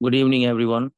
Good evening, everyone.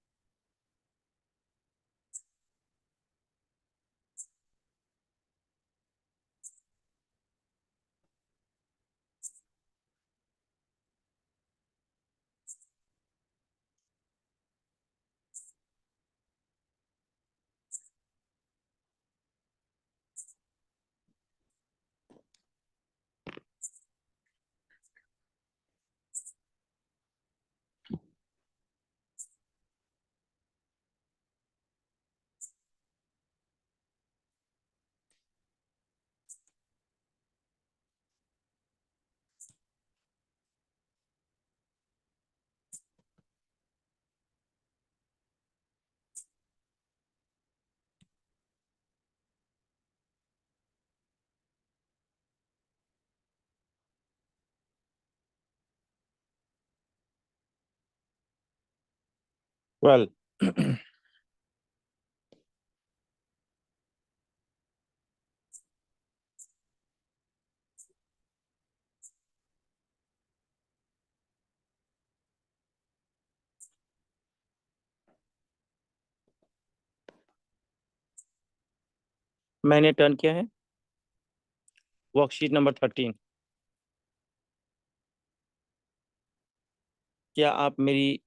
Well, मैंने turn किया है वर्कशीट नंबर 13। क्या आप मेरी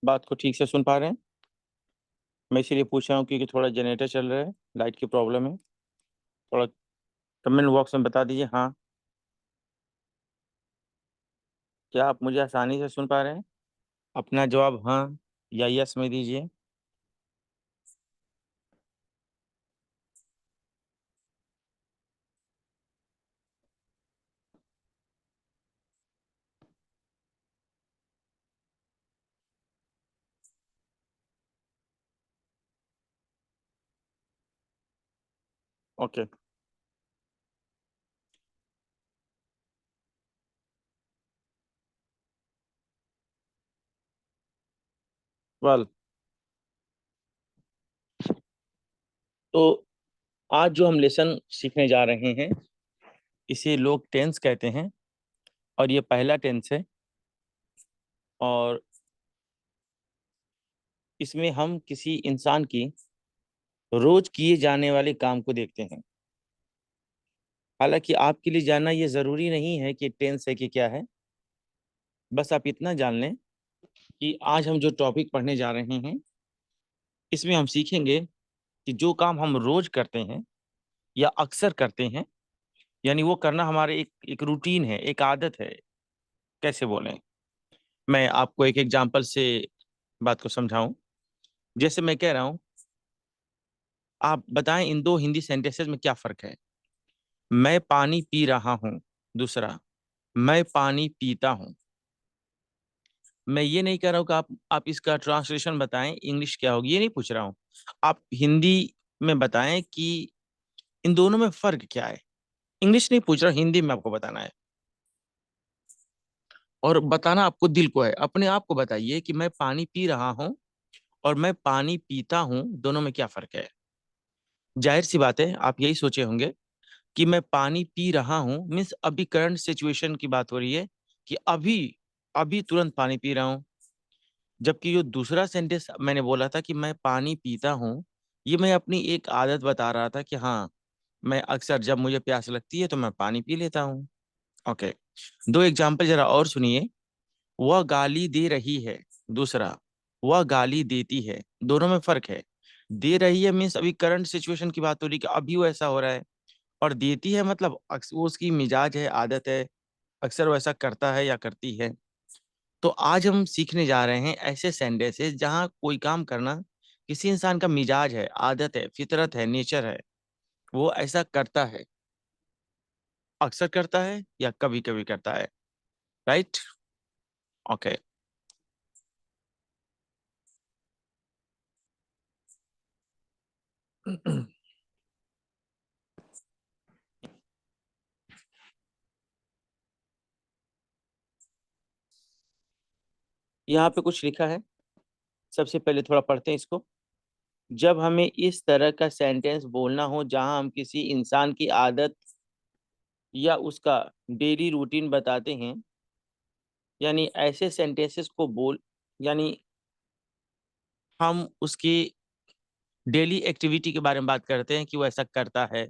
बात को ठीक से सुन पा रहे हैं? मैं इसीलिए पूछ रहा हूँ क्योंकि थोड़ा जनरेटर चल रहा है, लाइट की प्रॉब्लम है। थोड़ा कमेंट बॉक्स में बता दीजिए हाँ। क्या आप मुझे आसानी से सुन पा रहे हैं? अपना जवाब हाँ या यस में दीजिए। ओके। वेल, तो आज जो हम लेसन सीखने जा रहे हैं इसे लोग टेंस कहते हैं और ये पहला टेंस है। और इसमें हम किसी इंसान की रोज किए जाने वाले काम को देखते हैं। हालांकि आपके लिए जानना ये ज़रूरी नहीं है कि टेंस है कि क्या है। बस आप इतना जान लें कि आज हम जो टॉपिक पढ़ने जा रहे हैं इसमें हम सीखेंगे कि जो काम हम रोज करते हैं या अक्सर करते हैं, यानी वो करना हमारे एक एक रूटीन है, एक आदत है। कैसे बोलें, मैं आपको एक एग्जांपल से बात को समझाऊं। जैसे मैं कह रहा हूं, आप बताएं इन दो हिंदी सेंटेंसेस में क्या फ़र्क है। मैं पानी पी रहा हूं, दूसरा मैं पानी पीता हूं। मैं ये नहीं कह रहा हूँ कि आप इसका ट्रांसलेशन बताएं इंग्लिश क्या होगी, ये नहीं पूछ रहा हूँ। आप हिंदी में बताएं कि इन दोनों में फर्क क्या है। इंग्लिश नहीं पूछ रहा, हिंदी में आपको बताना है। और बताना आपको दिल को है, अपने आप को बताइए कि मैं पानी पी रहा हूँ और मैं पानी पीता हूँ, दोनों में क्या फर्क है। जाहिर सी बात है आप यही सोचे होंगे कि मैं पानी पी रहा हूँ मीन्स अभी करंट सिचुएशन की बात हो रही है, कि अभी अभी तुरंत पानी पी रहा हूँ। जबकि जो दूसरा सेंटेंस मैंने बोला था कि मैं पानी पीता हूँ, ये मैं अपनी एक आदत बता रहा था कि हाँ, मैं अक्सर जब मुझे प्यास लगती है तो मैं पानी पी लेता हूँ। ओके। दो एग्जाम्पल जरा और सुनिए। वह गाली दे रही है, दूसरा वह गाली देती है, दोनों में फर्क है। दे रही है मीन्स अभी करंट सिचुएशन की बात हो रही है कि अभी वो ऐसा हो रहा है। और देती है मतलब वो उसकी मिजाज है, आदत है, अक्सर वो ऐसा करता है या करती है। तो आज हम सीखने जा रहे हैं ऐसे सेंटेंसेस जहाँ कोई काम करना किसी इंसान का मिजाज है, आदत है, फितरत है, नेचर है, वो ऐसा करता है, अक्सर करता है या कभी कभी करता है। राइट। ओके। यहाँ पे कुछ लिखा है, सबसे पहले थोड़ा पढ़ते हैं इसको। जब हमें इस तरह का सेंटेंस बोलना हो जहां हम किसी इंसान की आदत या उसका डेली रूटीन बताते हैं यानी ऐसे सेंटेंसेस को बोल, यानी हम उसकी डेली एक्टिविटी के बारे में बात करते हैं कि वो ऐसा करता है।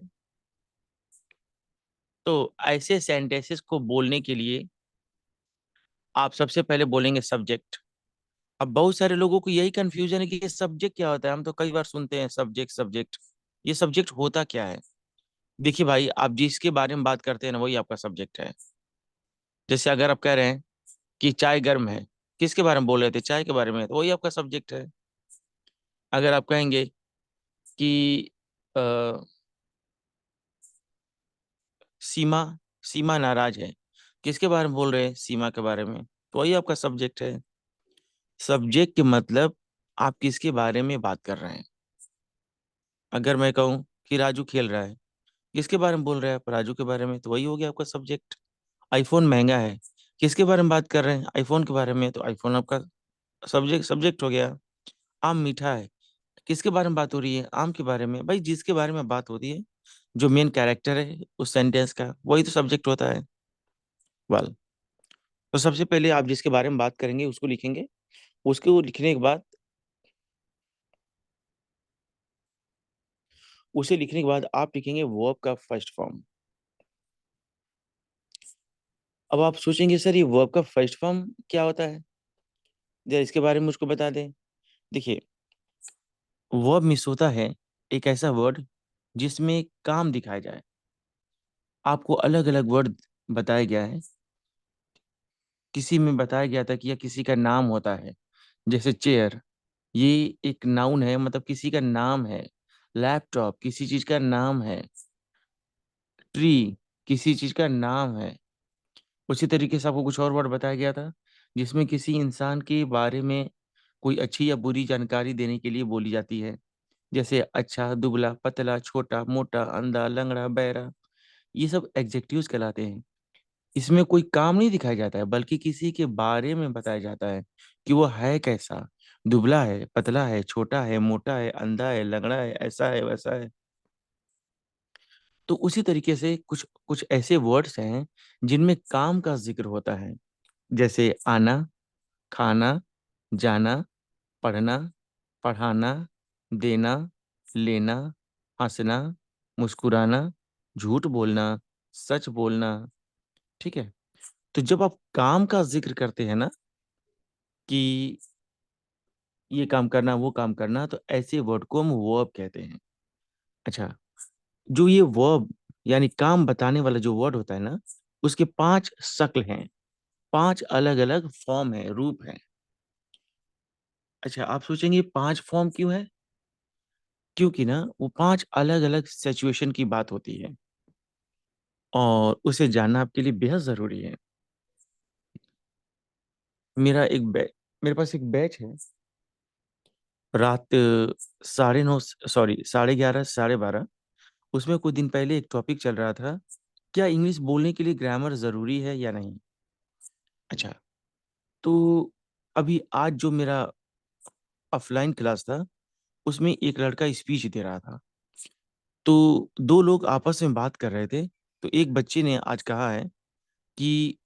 तो ऐसे सेंटेंसेस को बोलने के लिए आप सबसे पहले बोलेंगे सब्जेक्ट। अब बहुत सारे लोगों को यही कंफ्यूजन है कि ये सब्जेक्ट क्या होता है। हम तो कई बार सुनते हैं सब्जेक्ट सब्जेक्ट, ये सब्जेक्ट होता क्या है? देखिए भाई, आप जिसके बारे में बात करते हैं ना, वही आपका सब्जेक्ट है। जैसे अगर आप कह रहे हैं कि चाय गर्म है, किसके बारे में बोल रहे थे? चाय के बारे में, तो वही आपका सब्जेक्ट है। अगर आप कहेंगे कि अ, सीमा सीमा नाराज है, किसके बारे में बोल रहे हैं? सीमा के बारे में, तो वही आपका सब्जेक्ट है। सब्जेक्ट के मतलब आप किसके बारे में बात कर रहे हैं। अगर मैं कहूँ कि राजू खेल रहा है, किसके बारे में बोल रहे हैं आप? राजू के बारे में, तो वही हो गया आपका सब्जेक्ट। आईफोन महंगा है, किसके बारे में बात कर रहे हैं? आईफोन के बारे में, तो आईफोन आपका सब्जेक्ट सब्जेक्ट हो गया। आम मीठा है, किसके बारे में बात हो रही है? आम के बारे में। भाई जिसके बारे में बात होती है, जो मेन कैरेक्टर है उस सेंटेंस का, वही तो सब्जेक्ट होता है। वाल तो सबसे पहले आप जिसके बारे में बात करेंगे उसको लिखेंगे। उसको लिखने के बाद, उसे लिखने के बाद आप लिखेंगे वर्ब का फर्स्ट फॉर्म। अब आप सोचेंगे सर ये वर्ब का फर्स्ट फॉर्म क्या होता है, जरा इसके बारे में मुझको बता दें। देखिए, वर्ब मिस होता है एक ऐसा वर्ड जिसमें काम दिखाया जाए। आपको अलग अलग वर्ड बताया गया है। किसी में बताया गया था कि यह किसी का नाम होता है, जैसे चेयर, ये एक नाउन है, मतलब किसी का नाम है। लैपटॉप किसी चीज का नाम है। ट्री किसी चीज का नाम है। उसी तरीके से आपको कुछ और वर्ड बताया गया था जिसमें किसी इंसान के बारे में कोई अच्छी या बुरी जानकारी देने के लिए बोली जाती है, जैसे अच्छा, दुबला, पतला, छोटा, मोटा, अंधा, लंगड़ा, बहरा। ये सब एडजेक्टिव्स कहलाते हैं। इसमें कोई काम नहीं दिखाया जाता है, बल्कि किसी के बारे में बताया जाता है कि वो है कैसा। दुबला है, पतला है, छोटा है, मोटा है, अंधा है, लंगड़ा है, ऐसा है, वैसा है। तो उसी तरीके से कुछ कुछ ऐसे वर्ड्स हैं जिनमें काम का जिक्र होता है, जैसे आना, खाना, जाना, पढ़ना, पढ़ाना, देना, लेना, हंसना, मुस्कुराना, झूठ बोलना, सच बोलना। ठीक है। तो जब आप काम का जिक्र करते हैं ना, कि ये काम करना, वो काम करना, तो ऐसे वर्ड को हम वर्ब कहते हैं। अच्छा, जो ये वर्ब यानी काम बताने वाला जो वर्ड होता है ना, उसके 5 शक्ल हैं, 5 अलग अलग फॉर्म है, रूप है। अच्छा, आप सोचेंगे 5 फॉर्म क्यों है? क्योंकि ना वो 5 अलग अलग सिचुएशन की बात होती है, और उसे जानना आपके लिए बेहद जरूरी है। मेरा एक बै मेरे पास एक बैच है, रात 9:30, सॉरी 11:30, 12:30। उसमें कुछ दिन पहले एक टॉपिक चल रहा था, क्या इंग्लिश बोलने के लिए ग्रामर जरूरी है या नहीं। अच्छा, तो अभी आज जो मेरा ऑफलाइन क्लास था, उसमें एक लड़का स्पीच दे रहा था। तो दो लोग आपस में बात कर रहे थे। तो एक बच्चे ने आज कहा है कि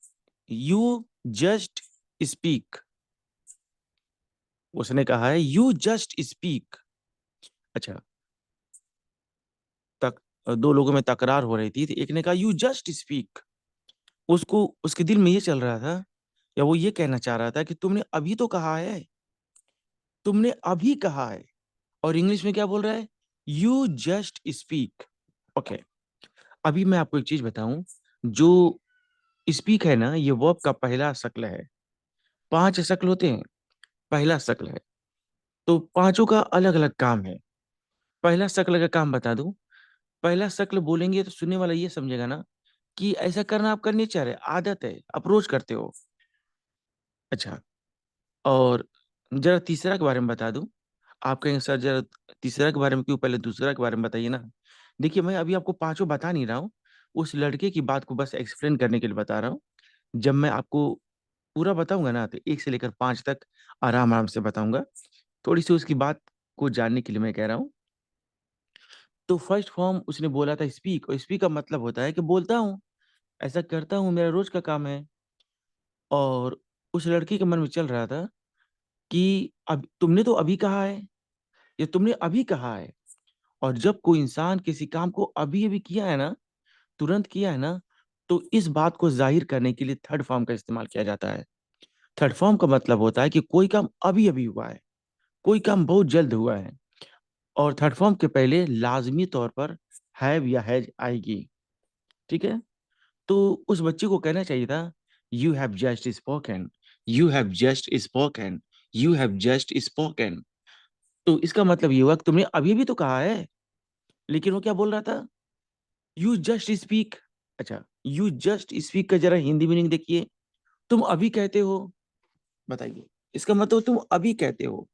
यू जस्ट स्पीक। उसने कहा है यू जस्ट स्पीक। अच्छा, तक दो लोगों में तकरार हो रही थी, तो एक ने कहा यू जस्ट स्पीक। उसको उसके दिल में ये चल रहा था, या वो ये कहना चाह रहा था कि तुमने अभी तो कहा है, तुमने अभी कहा है। और इंग्लिश में क्या बोल रहा है? You just speak. ओके। अभी मैं आपको एक चीज बताऊं, जो स्पीक है ना, ये वर्ब का पहला शक्ल है। 5 शक्ल होते हैं, पहला शक्ल है। तो पांचों का अलग अलग काम है। पहला शक्ल का काम बता दूं। पहला शक्ल बोलेंगे तो सुनने वाला ये समझेगा ना कि ऐसा करना आपका नेचर है, आदत है, आप रोज करते हो। अच्छा, और जरा तीसरा के बारे में बता दूं। आप कहेंगे सर जरा तीसरा के बारे में क्यों, पहले दूसरा के बारे में बताइए ना। देखिए, मैं अभी आपको पांचों बता नहीं रहा हूँ, उस लड़के की बात को बस एक्सप्लेन करने के लिए बता रहा हूँ। जब मैं आपको पूरा बताऊंगा ना, तो 1 से लेकर 5 तक आराम आराम से बताऊंगा। थोड़ी सी उसकी बात को जानने के लिए मैं कह रहा हूँ। तो फर्स्ट फॉर्म उसने बोला था स्पीक, और स्पीक का मतलब होता है कि बोलता हूँ, ऐसा करता हूँ, मेरा रोज का काम है। और उस लड़की के मन में चल रहा था कि अब तुमने तो अभी कहा है, या तुमने अभी कहा है। और जब कोई इंसान किसी काम को अभी अभी किया है ना, तुरंत किया है ना, तो इस बात को जाहिर करने के लिए थर्ड फॉर्म का इस्तेमाल किया जाता है। थर्ड फॉर्म का मतलब होता है कि कोई काम अभी अभी हुआ है, कोई काम बहुत जल्द हुआ है, और थर्ड फॉर्म के पहले लाजमी तौर पर हैव या हैज आएगी। ठीक है। तो उस बच्चे को कहना चाहिए था, you have just spoken, you have just spoken, you have just spoken. तो इसका मतलब ये हुआ कि तुमने अभी भी तो कहा है। लेकिन वो क्या बोल रहा था, यू जस्ट स्पीक। अच्छा, यू जस्ट स्पीक का जरा हिंदी मीनिंग देखिए। तुम अभी कहते हो, बताइए, इसका मतलब तुम अभी कहते हो।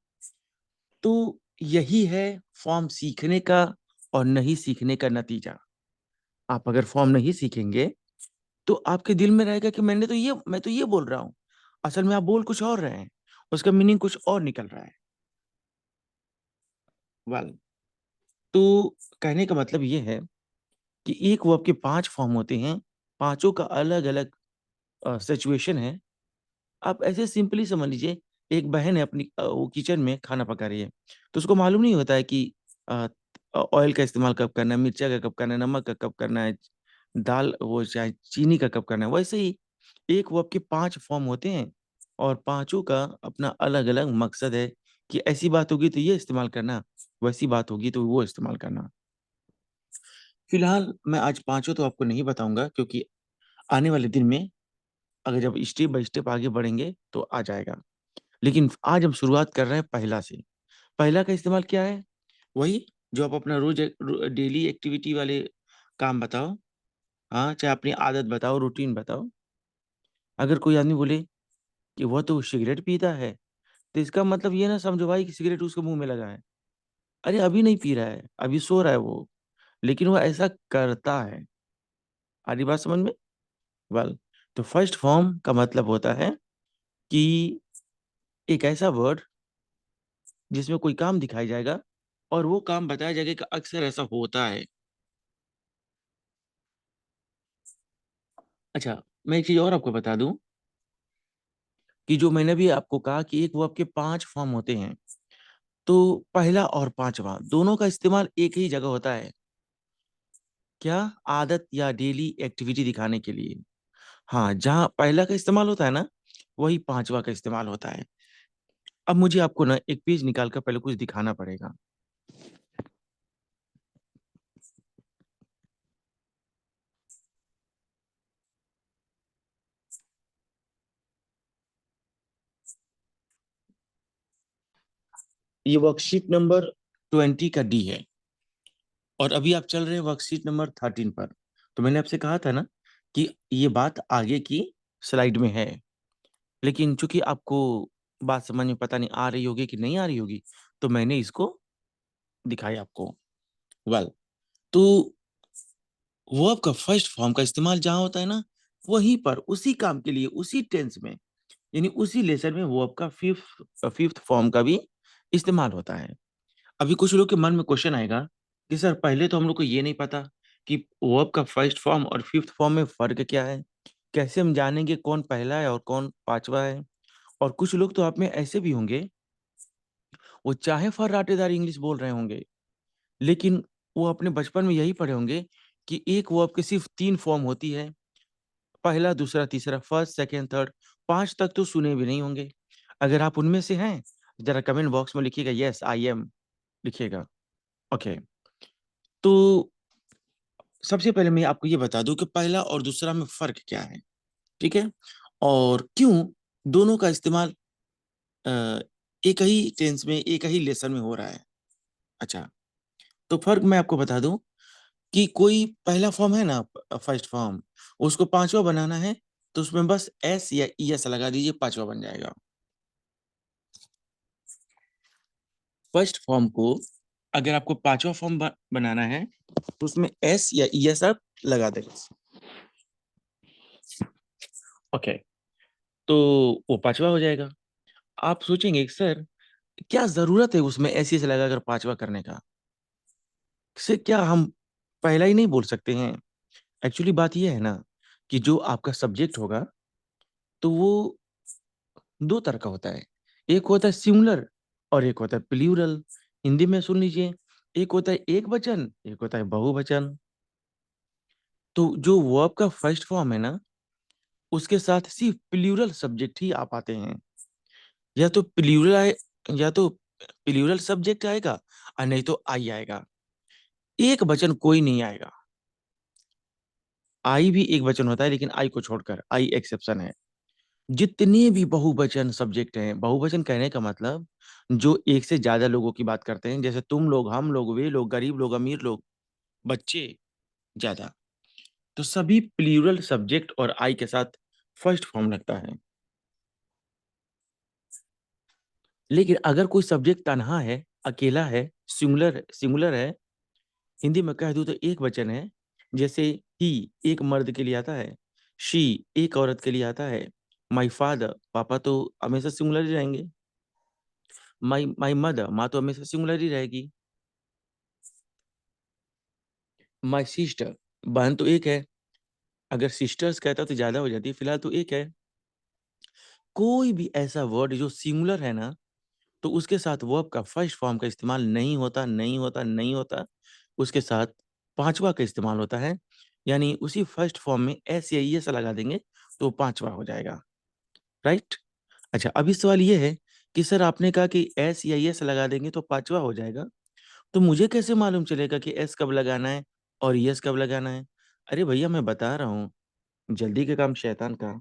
तो यही है फॉर्म सीखने का और नहीं सीखने का नतीजा। आप अगर फॉर्म नहीं सीखेंगे तो आपके दिल में रहेगा कि मैं तो ये बोल रहा हूं, असल में आप बोल कुछ और रहे हैं, उसका मीनिंग कुछ और निकल रहा है। वेल, तो कहने का मतलब ये है कि एक वर्ब के 5 फॉर्म होते हैं, पांचों का अलग अलग सिचुएशन है। आप ऐसे सिंपली समझ लीजिए, एक बहन है अपनी, वो किचन में खाना पका रही है, तो उसको मालूम नहीं होता है कि ऑयल का इस्तेमाल कब करना है, मिर्चा का कब करना है, नमक का कब करना है, दाल वो चाहे चीनी का कब करना है। वैसे ही एक वर्ब के 5 फॉर्म होते हैं, और पांचों का अपना अलग अलग मकसद है कि ऐसी बात होगी तो ये इस्तेमाल करना, वैसी बात होगी तो वो इस्तेमाल करना। फिलहाल मैं आज पांचों तो आपको नहीं बताऊंगा, क्योंकि आने वाले दिन में अगर जब स्टेप बाय स्टेप आगे बढ़ेंगे तो आ जाएगा। लेकिन आज हम शुरुआत कर रहे हैं पहला से। पहला का इस्तेमाल क्या है, वही जो आप अपना रोज डेली एक्टिविटी वाले काम बताओ। हाँ, चाहे अपनी आदत बताओ, रूटीन बताओ। अगर कोई आदमी बोले कि वह तो सिगरेट पीता है, तो इसका मतलब ये ना समझो भाई कि सिगरेट उसके मुंह में लगा है। अरे अभी नहीं पी रहा है, अभी सो रहा है वो, लेकिन वो ऐसा करता है। आधी बात समझ में? वेल, तो फर्स्ट फॉर्म का मतलब होता है कि एक ऐसा वर्ड जिसमें कोई काम दिखाई जाएगा और वो काम बताया जाएगा कि अक्सर ऐसा होता है। अच्छा, मैं एक चीज और आपको बता दूं कि जो मैंने भी आपको कहा कि एक वर्ब के 5 फॉर्म होते हैं, तो पहला और पांचवा दोनों का इस्तेमाल एक ही जगह होता है। क्या? आदत या डेली एक्टिविटी दिखाने के लिए। हाँ, जहाँ पहला का इस्तेमाल होता है ना, वही पांचवा का इस्तेमाल होता है। अब मुझे आपको ना एक पेज निकाल कर पहले कुछ दिखाना पड़ेगा। ये वर्कशीट नंबर 20 का डी है, और अभी आप चल रहे हैं वर्कशीट नंबर 13 पर। तो मैंने आपसे कहा था ना कि ये बात आगे की स्लाइड में है, लेकिन चूंकि आपको बात समझ में पता नहीं आ रही होगी कि नहीं आ रही होगी, तो मैंने इसको दिखाई आपको। वेल, तो वर्ब का फर्स्ट फॉर्म का इस्तेमाल जहां होता है ना, वहीं पर उसी काम के लिए उसी टेंस में, यानी उसी लेसन में वर्ब का फिफ्थ फिफ्थ फॉर्म का भी इस्तेमाल होता है। अभी कुछ लोग के मन में क्वेश्चन आएगा कि सर पहले तो हम लोग को ये नहीं पता कि वर्ब का फर्स्ट फॉर्म और फिफ्थ फॉर्म में फर्क क्या है, कैसे हम जानेंगे कौन पहला है और कौन पांचवा है। और कुछ लोग तो आप में ऐसे भी होंगे, वो चाहे फर्राटेदार इंग्लिश बोल रहे होंगे, लेकिन वो अपने बचपन में यही पढ़े होंगे कि एक वर्ब के सिर्फ 3 फॉर्म होती है, पहला, दूसरा, तीसरा, फर्स्ट, सेकंड, थर्ड। 5 तक तो सुने भी नहीं होंगे। अगर आप उनमें से हैं, जरा कमेंट बॉक्स में लिखिएगा, यस आई एम, लिखिएगा। ओके। तो सबसे पहले मैं आपको ये बता दूं कि पहला और दूसरा में फर्क क्या है। ठीक है। और क्यों दोनों का इस्तेमाल अ, एक ही टेंस में, एक ही लेसन में हो रहा है। अच्छा, तो फर्क मैं आपको बता दूं कि कोई पहला फॉर्म है ना, फर्स्ट फॉर्म, उसको पांचवा बनाना है, तो उसमें बस एस या ई एस लगा दीजिए, पांचवा बन जाएगा। फर्स्ट फॉर्म को अगर आपको पांचवा फॉर्म बनाना है, तो उसमें एस या ई एस आप लगा दें। ओके, तो वो पांचवा हो जाएगा। आप सोचेंगे सर क्या जरूरत है उसमें ऐसे से लगाकर पांचवा करने का, से क्या हम पहला ही नहीं बोल सकते हैं? एक्चुअली बात यह है ना कि जो आपका सब्जेक्ट होगा, तो वो दो तरह का होता है। एक होता है सिंगुलर और एक होता है प्लूरल। हिंदी में सुन लीजिए, एक होता है एक वचन, एक होता है बहुवचन। तो जो वर्ब का फर्स्ट फॉर्म है ना, उसके साथ सिर्फ प्लूरल सब्जेक्ट ही आ पाते हैं। या तो प्लूरल आए, या तो प्लूरल सब्जेक्ट आएगा, और नहीं तो आई आएगा। एक वचन कोई नहीं आएगा। आई भी एक वचन होता है, लेकिन आई को छोड़कर, आई एक्सेप्शन है। जितने भी बहुवचन सब्जेक्ट हैं, बहुवचन कहने का मतलब जो एक से ज्यादा लोगों की बात करते हैं, जैसे तुम लोग, हम लोग, वे लोग, गरीब लोग, अमीर लोग, बच्चे, ज्यादा, तो सभी प्लूरल सब्जेक्ट और आई के साथ फर्स्ट फॉर्म लगता है। लेकिन अगर कोई सब्जेक्ट तन्हा है, अकेला है, सिंगुलर सिंगुलर है, हिंदी में कह दूं तो एक वचन है। जैसे ही एक मर्द के लिए आता है, शी एक औरत के लिए आता है, माई फादर पापा तो हमेशा सिंगुलर ही रहेंगे, माई माई मदर माँ तो हमेशा सिंगुलर ही रहेगी, माई सिस्टर बहन तो एक है, अगर सिस्टर्स कहता तो ज्यादा हो जाती है, फिलहाल तो एक है। कोई भी ऐसा वर्ड जो सिंगुलर है ना, तो उसके साथ वर्ब का फर्स्ट फॉर्म का इस्तेमाल नहीं होता, नहीं होता, नहीं होता। उसके साथ पांचवा का इस्तेमाल होता है। यानी उसी फर्स्ट फॉर्म में एस या एस लगा देंगे तो पांचवा हो जाएगा। राइट। अच्छा, अभी सवाल ये है कि सर आपने कहा कि एस या एस लगा देंगे तो पांचवा हो जाएगा, तो मुझे कैसे मालूम चलेगा कि एस कब लगाना है और यस कब लगाना है? अरे भैया मैं बता रहा हूँ, जल्दी का काम शैतान का।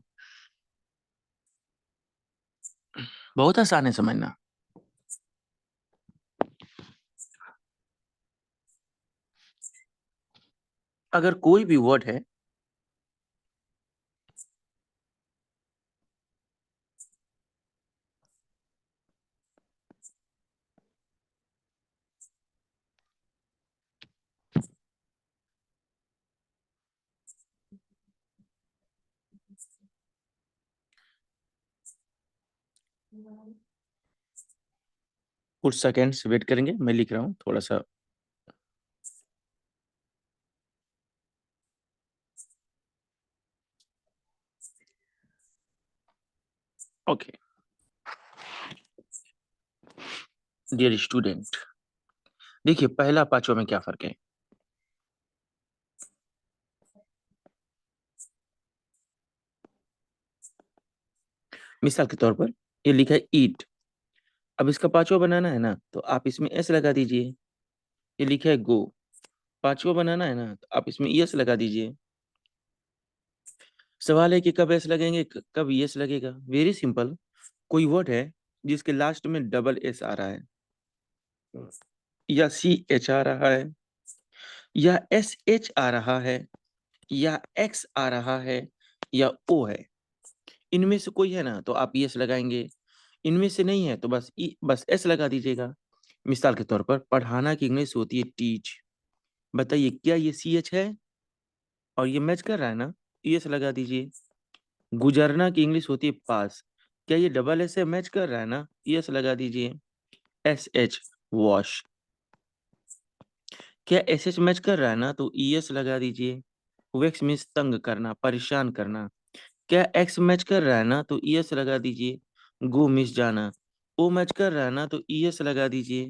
बहुत आसान है समझना। अगर कोई भी वर्ड है, कुछ सेकेंड्स वेट करेंगे, मैं लिख रहा हूँ थोड़ा सा। ओके डियर स्टूडेंट, देखिए पहला पांचवा में क्या फर्क है। मिसाल के तौर पर ये लिखा है ईट, अब इसका पांचवा बनाना है ना तो आप इसमें एस लगा दीजिए। ये लिखा है गो, पांचवा बनाना है ना तो आप इसमें यस लगा दीजिए। सवाल है कि कब एस लगेंगे, कब यस लगेगा। Very simple. कोई वर्ड है जिसके लास्ट में डबल एस आ रहा है, या सी एच आ रहा है, या एस एच आ रहा है, या एक्स आ रहा है, या ओ है, इनमें से कोई है ना तो आप यस लगाएंगे। इनमें से नहीं है तो बस एस लगा दीजिएगा। मिसाल के तौर पर पढ़ाना की इंग्लिश होती है टीच। बताइए क्या ये सी एच है और ये मैच कर रहा है ना, यस लगा दीजिए। गुजरना की इंग्लिश होती है पास, क्या ये डबल एस से मैच कर रहा है ना, यस लगा दीजिए। एस एच वॉश, क्या एस एच मैच कर रहा है ना तो ईएस लगा दीजिए। वेक्स मीन्स तंग करना, परेशान करना, क्या एक्स मैच कर रहा है ना तो ईएस लगा दीजिए। गो मिस जाना, ओ मैच कर रहा है ना तो ईएस लगा दीजिए।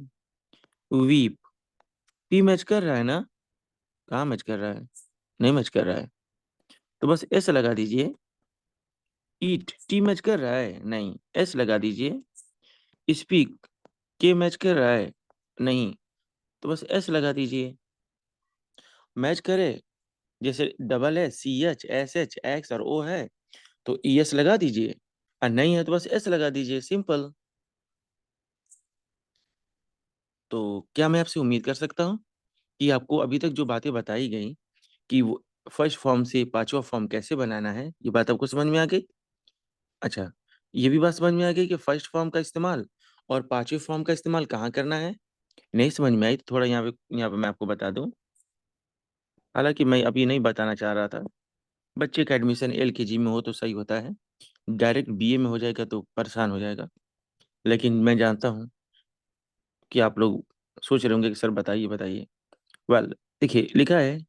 वीप, पी मैच कर रहा है ना, कहाँ मैच कर रहा है, नहीं मैच कर रहा है, तो बस एस लगा दीजिए। ईट, टी मैच कर रहा है, नहीं, एस लगा दीजिए। स्पीक, के मैच कर रहा है, नहीं, तो बस एस लगा दीजिए। मैच करे, जैसे डबल है, C H S H X और ओ है, तो ई एस लगा दीजिए, और नहीं है तो बस एस लगा दीजिए, सिंपल। तो क्या मैं आपसे उम्मीद कर सकता हूँ कि आपको अभी तक जो बातें बताई गई कि वो फर्स्ट फॉर्म से पांचवा फॉर्म कैसे बनाना है, ये बात आपको समझ में आ गई? अच्छा, ये भी बात समझ में आ गई कि फर्स्ट फॉर्म का इस्तेमाल और पांचवे फॉर्म का इस्तेमाल कहाँ करना है। नहीं समझ में आई तो थोड़ा यहाँ पे मैं आपको बता दूं। हालांकि मैं अभी नहीं बताना चाह रहा था, बच्चे का एडमिशन एलकेजी में हो तो सही होता है, डायरेक्ट बीए में हो जाएगा तो परेशान हो जाएगा। लेकिन मैं जानता हूँ कि आप लोग सोच रहे होंगे कि सर बताइए बताइए। वेल, देखिए लिखा है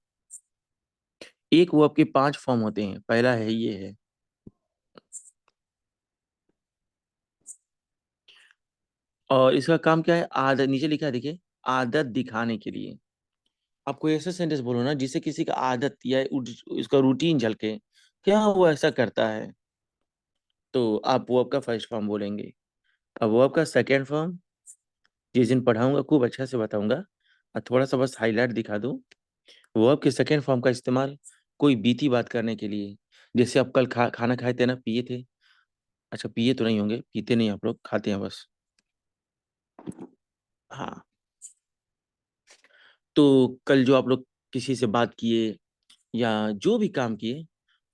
एक वर्ब के पांच फॉर्म होते हैं, पहला है ये है, और इसका काम क्या है? आदत, नीचे लिखा है देखिए, आदत दिखाने के लिए। आपको ऐसा सेंटेंस बोलो ना जिससे किसी का आदत या उसका रूटीन झलके, क्या वो ऐसा करता है। तो आप वर्ब का फर्स्ट फॉर्म बोलेंगे। अब वर्ब का सेकेंड फॉर्म जिस दिन पढ़ाऊंगा खूब अच्छा से बताऊंगा, और थोड़ा सा बस हाईलाइट दिखा दूं। वर्ब के सेकेंड फॉर्म का इस्तेमाल कोई बीती बात करने के लिए। जैसे आप कल खाना खाए थे ना, पिए थे। अच्छा, पिए तो नहीं होंगे, पीते नहीं आप लोग, खाते हैं बस। हाँ। तो कल जो आप लोग किसी से बात किए या जो भी काम किए,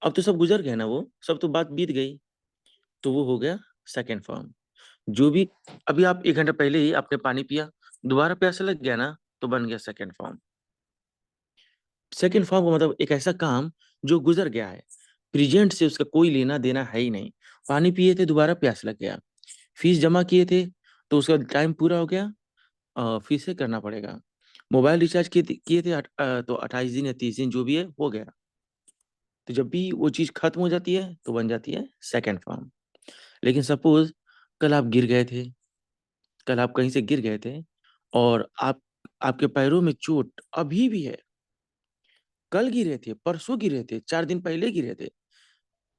अब तो सब गुजर गए ना, वो सब तो बात बीत गई। तो वो हो गया सेकेंड फॉर्म। जो भी अभी आप 1 घंटा पहले ही आपने पानी पिया, दोबारा प्यासा लग गया ना, तो बन गया सेकेंड फॉर्म। सेकेंड फॉर्म का मतलब एक ऐसा काम जो गुजर गया है, प्रेजेंट से उसका कोई लेना देना है ही नहीं। पानी पिए थे, दोबारा प्यास लग गया। फीस जमा किए थे, तो उसका टाइम पूरा हो गया, फीस से करना पड़ेगा। मोबाइल रिचार्ज किए थे तो 28 दिन या 30 दिन जो भी है हो गया। तो जब भी वो चीज खत्म हो जाती है तो बन जाती है सेकेंड फॉर्म। लेकिन सपोज कल आप गिर गए थे, कल आप कहीं से गिर गए थे, और आपके पैरों में चोट अभी भी है। कल गिरे थे, परसों गिरे थे, 4 दिन पहले गिरे थे,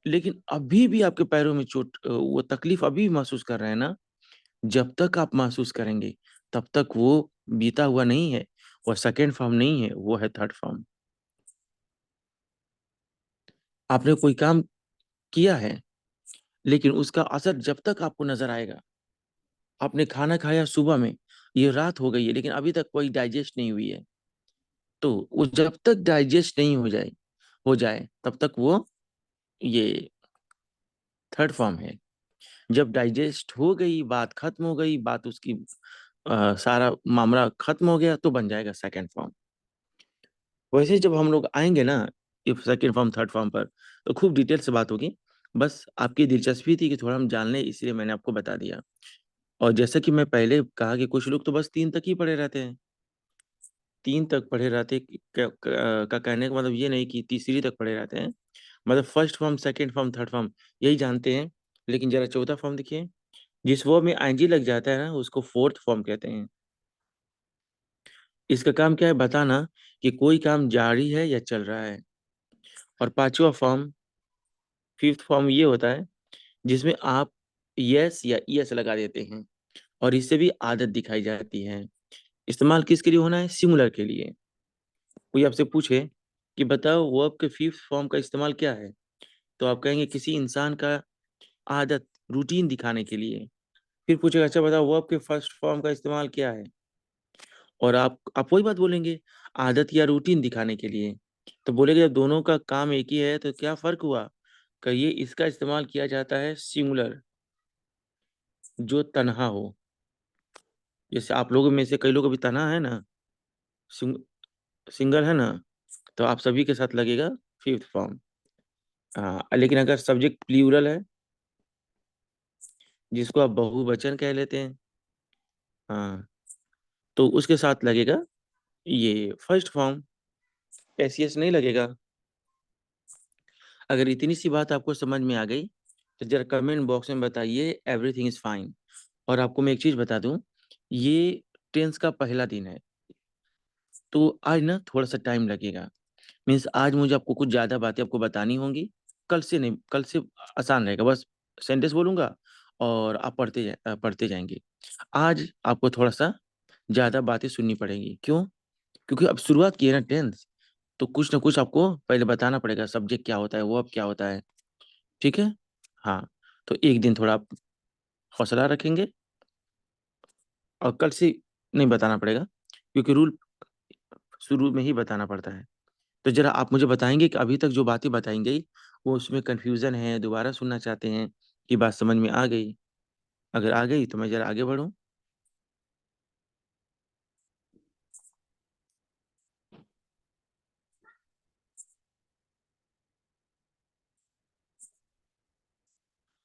लेकिन अभी भी आपके पैरों में चोट, वो तकलीफ अभी भी महसूस कर रहे हैं ना। जब तक आप महसूस करेंगे तब तक वो बीता हुआ नहीं है, वो सेकेंड फॉर्म नहीं है, वो है थर्ड फॉर्म। आपने कोई काम किया है, लेकिन उसका असर जब तक आपको नजर आएगा। आपने खाना खाया सुबह में, ये रात हो गई है लेकिन अभी तक कोई डाइजेस्ट नहीं हुई है। तो वो जब तक डाइजेस्ट नहीं हो जाए तब तक वो, ये थर्ड फॉर्म है। जब डाइजेस्ट हो गई, बात खत्म हो गई, बात उसकी सारा मामला खत्म हो गया, तो बन जाएगा सेकंड फॉर्म। वैसे जब हम लोग आएंगे ना if second form third form पर, तो खूब डिटेल से बात होगी। बस आपकी दिलचस्पी थी कि थोड़ा हम जान लें, इसलिए मैंने आपको बता दिया। और जैसा कि मैं पहले कहा कि कुछ लोग तो बस 3 तक ही पढ़े रहते हैं। 3 तक पढ़े रहते का कहने का मतलब ये नहीं कि तीसरी तक पढ़े रहते हैं। मतलब first form, second form, third form यही जानते हैं। लेकिन जरा चौथा फॉर्म देखिए, जिस वर्ब में आईएनजी लग जाता है ना, उसको फोर्थ फॉर्म कहते हैं। इसका काम क्या है? बताना कि कोई काम जारी है या चल रहा है। और पांचवा फॉर्म, फिफ्थ फॉर्म ये होता है जिसमें आप यस या यस लगा देते हैं, और इससे भी आदत दिखाई जाती है। इस्तेमाल किसके लिए होना है? सिंगुलर के लिए। कोई आपसे पूछे कि बताओ वर्ब के फिफ्थ फॉर्म का इस्तेमाल क्या है, तो आप कहेंगे किसी इंसान का आदत, रूटीन दिखाने के लिए। फिर पूछेगा अच्छा बताओ वर्ब के फर्स्ट फॉर्म का इस्तेमाल क्या है, और आप वही बात बोलेंगे, आदत या रूटीन दिखाने के लिए। तो बोलेगे जब दोनों का काम एक ही है तो क्या फर्क हुआ? कहिए इसका इस्तेमाल किया जाता है सिंगुलर, जो तन्हा हो। जैसे आप लोगों में से कई लोग अभी तन्हा है ना, सिंग, सिंगल है ना, तो आप सभी के साथ लगेगा फिफ्थ फॉर्म। हाँ, लेकिन अगर सब्जेक्ट प्लूरल है, जिसको आप बहुवचन कह लेते हैं, हाँ, तो उसके साथ लगेगा ये फर्स्ट फॉर्म, एस यस नहीं लगेगा। अगर इतनी सी बात आपको समझ में आ गई तो जरा कमेंट बॉक्स में बताइए एवरीथिंग इज फाइन। और आपको मैं एक चीज बता दूं, ये टेंस का पहला दिन है, तो आज ना थोड़ा सा टाइम लगेगा। मीन्स आज मुझे आपको कुछ ज्यादा बातें आपको बतानी होंगी। कल से नहीं, कल से आसान रहेगा, बस सेंटेंस बोलूंगा और आप पढ़ते जाएंगे। आज आपको थोड़ा सा ज्यादा बातें सुननी पड़ेंगी। क्यों? क्योंकि अब शुरुआत की है ना टेंस, तो कुछ ना कुछ आपको पहले बताना पड़ेगा, सब्जेक्ट क्या होता है, वो अब क्या होता है। ठीक है। हाँ, तो एक दिन थोड़ा आप हौसला रखेंगे, और कल से नहीं बताना पड़ेगा, क्योंकि रूल शुरू में ही बताना पड़ता है। तो जरा आप मुझे बताएंगे कि अभी तक जो बातें बताई गई, वो उसमें कंफ्यूजन है, दोबारा सुनना चाहते हैं, कि बात समझ में आ गई? अगर आ गई तो मैं जरा आगे बढ़ूं।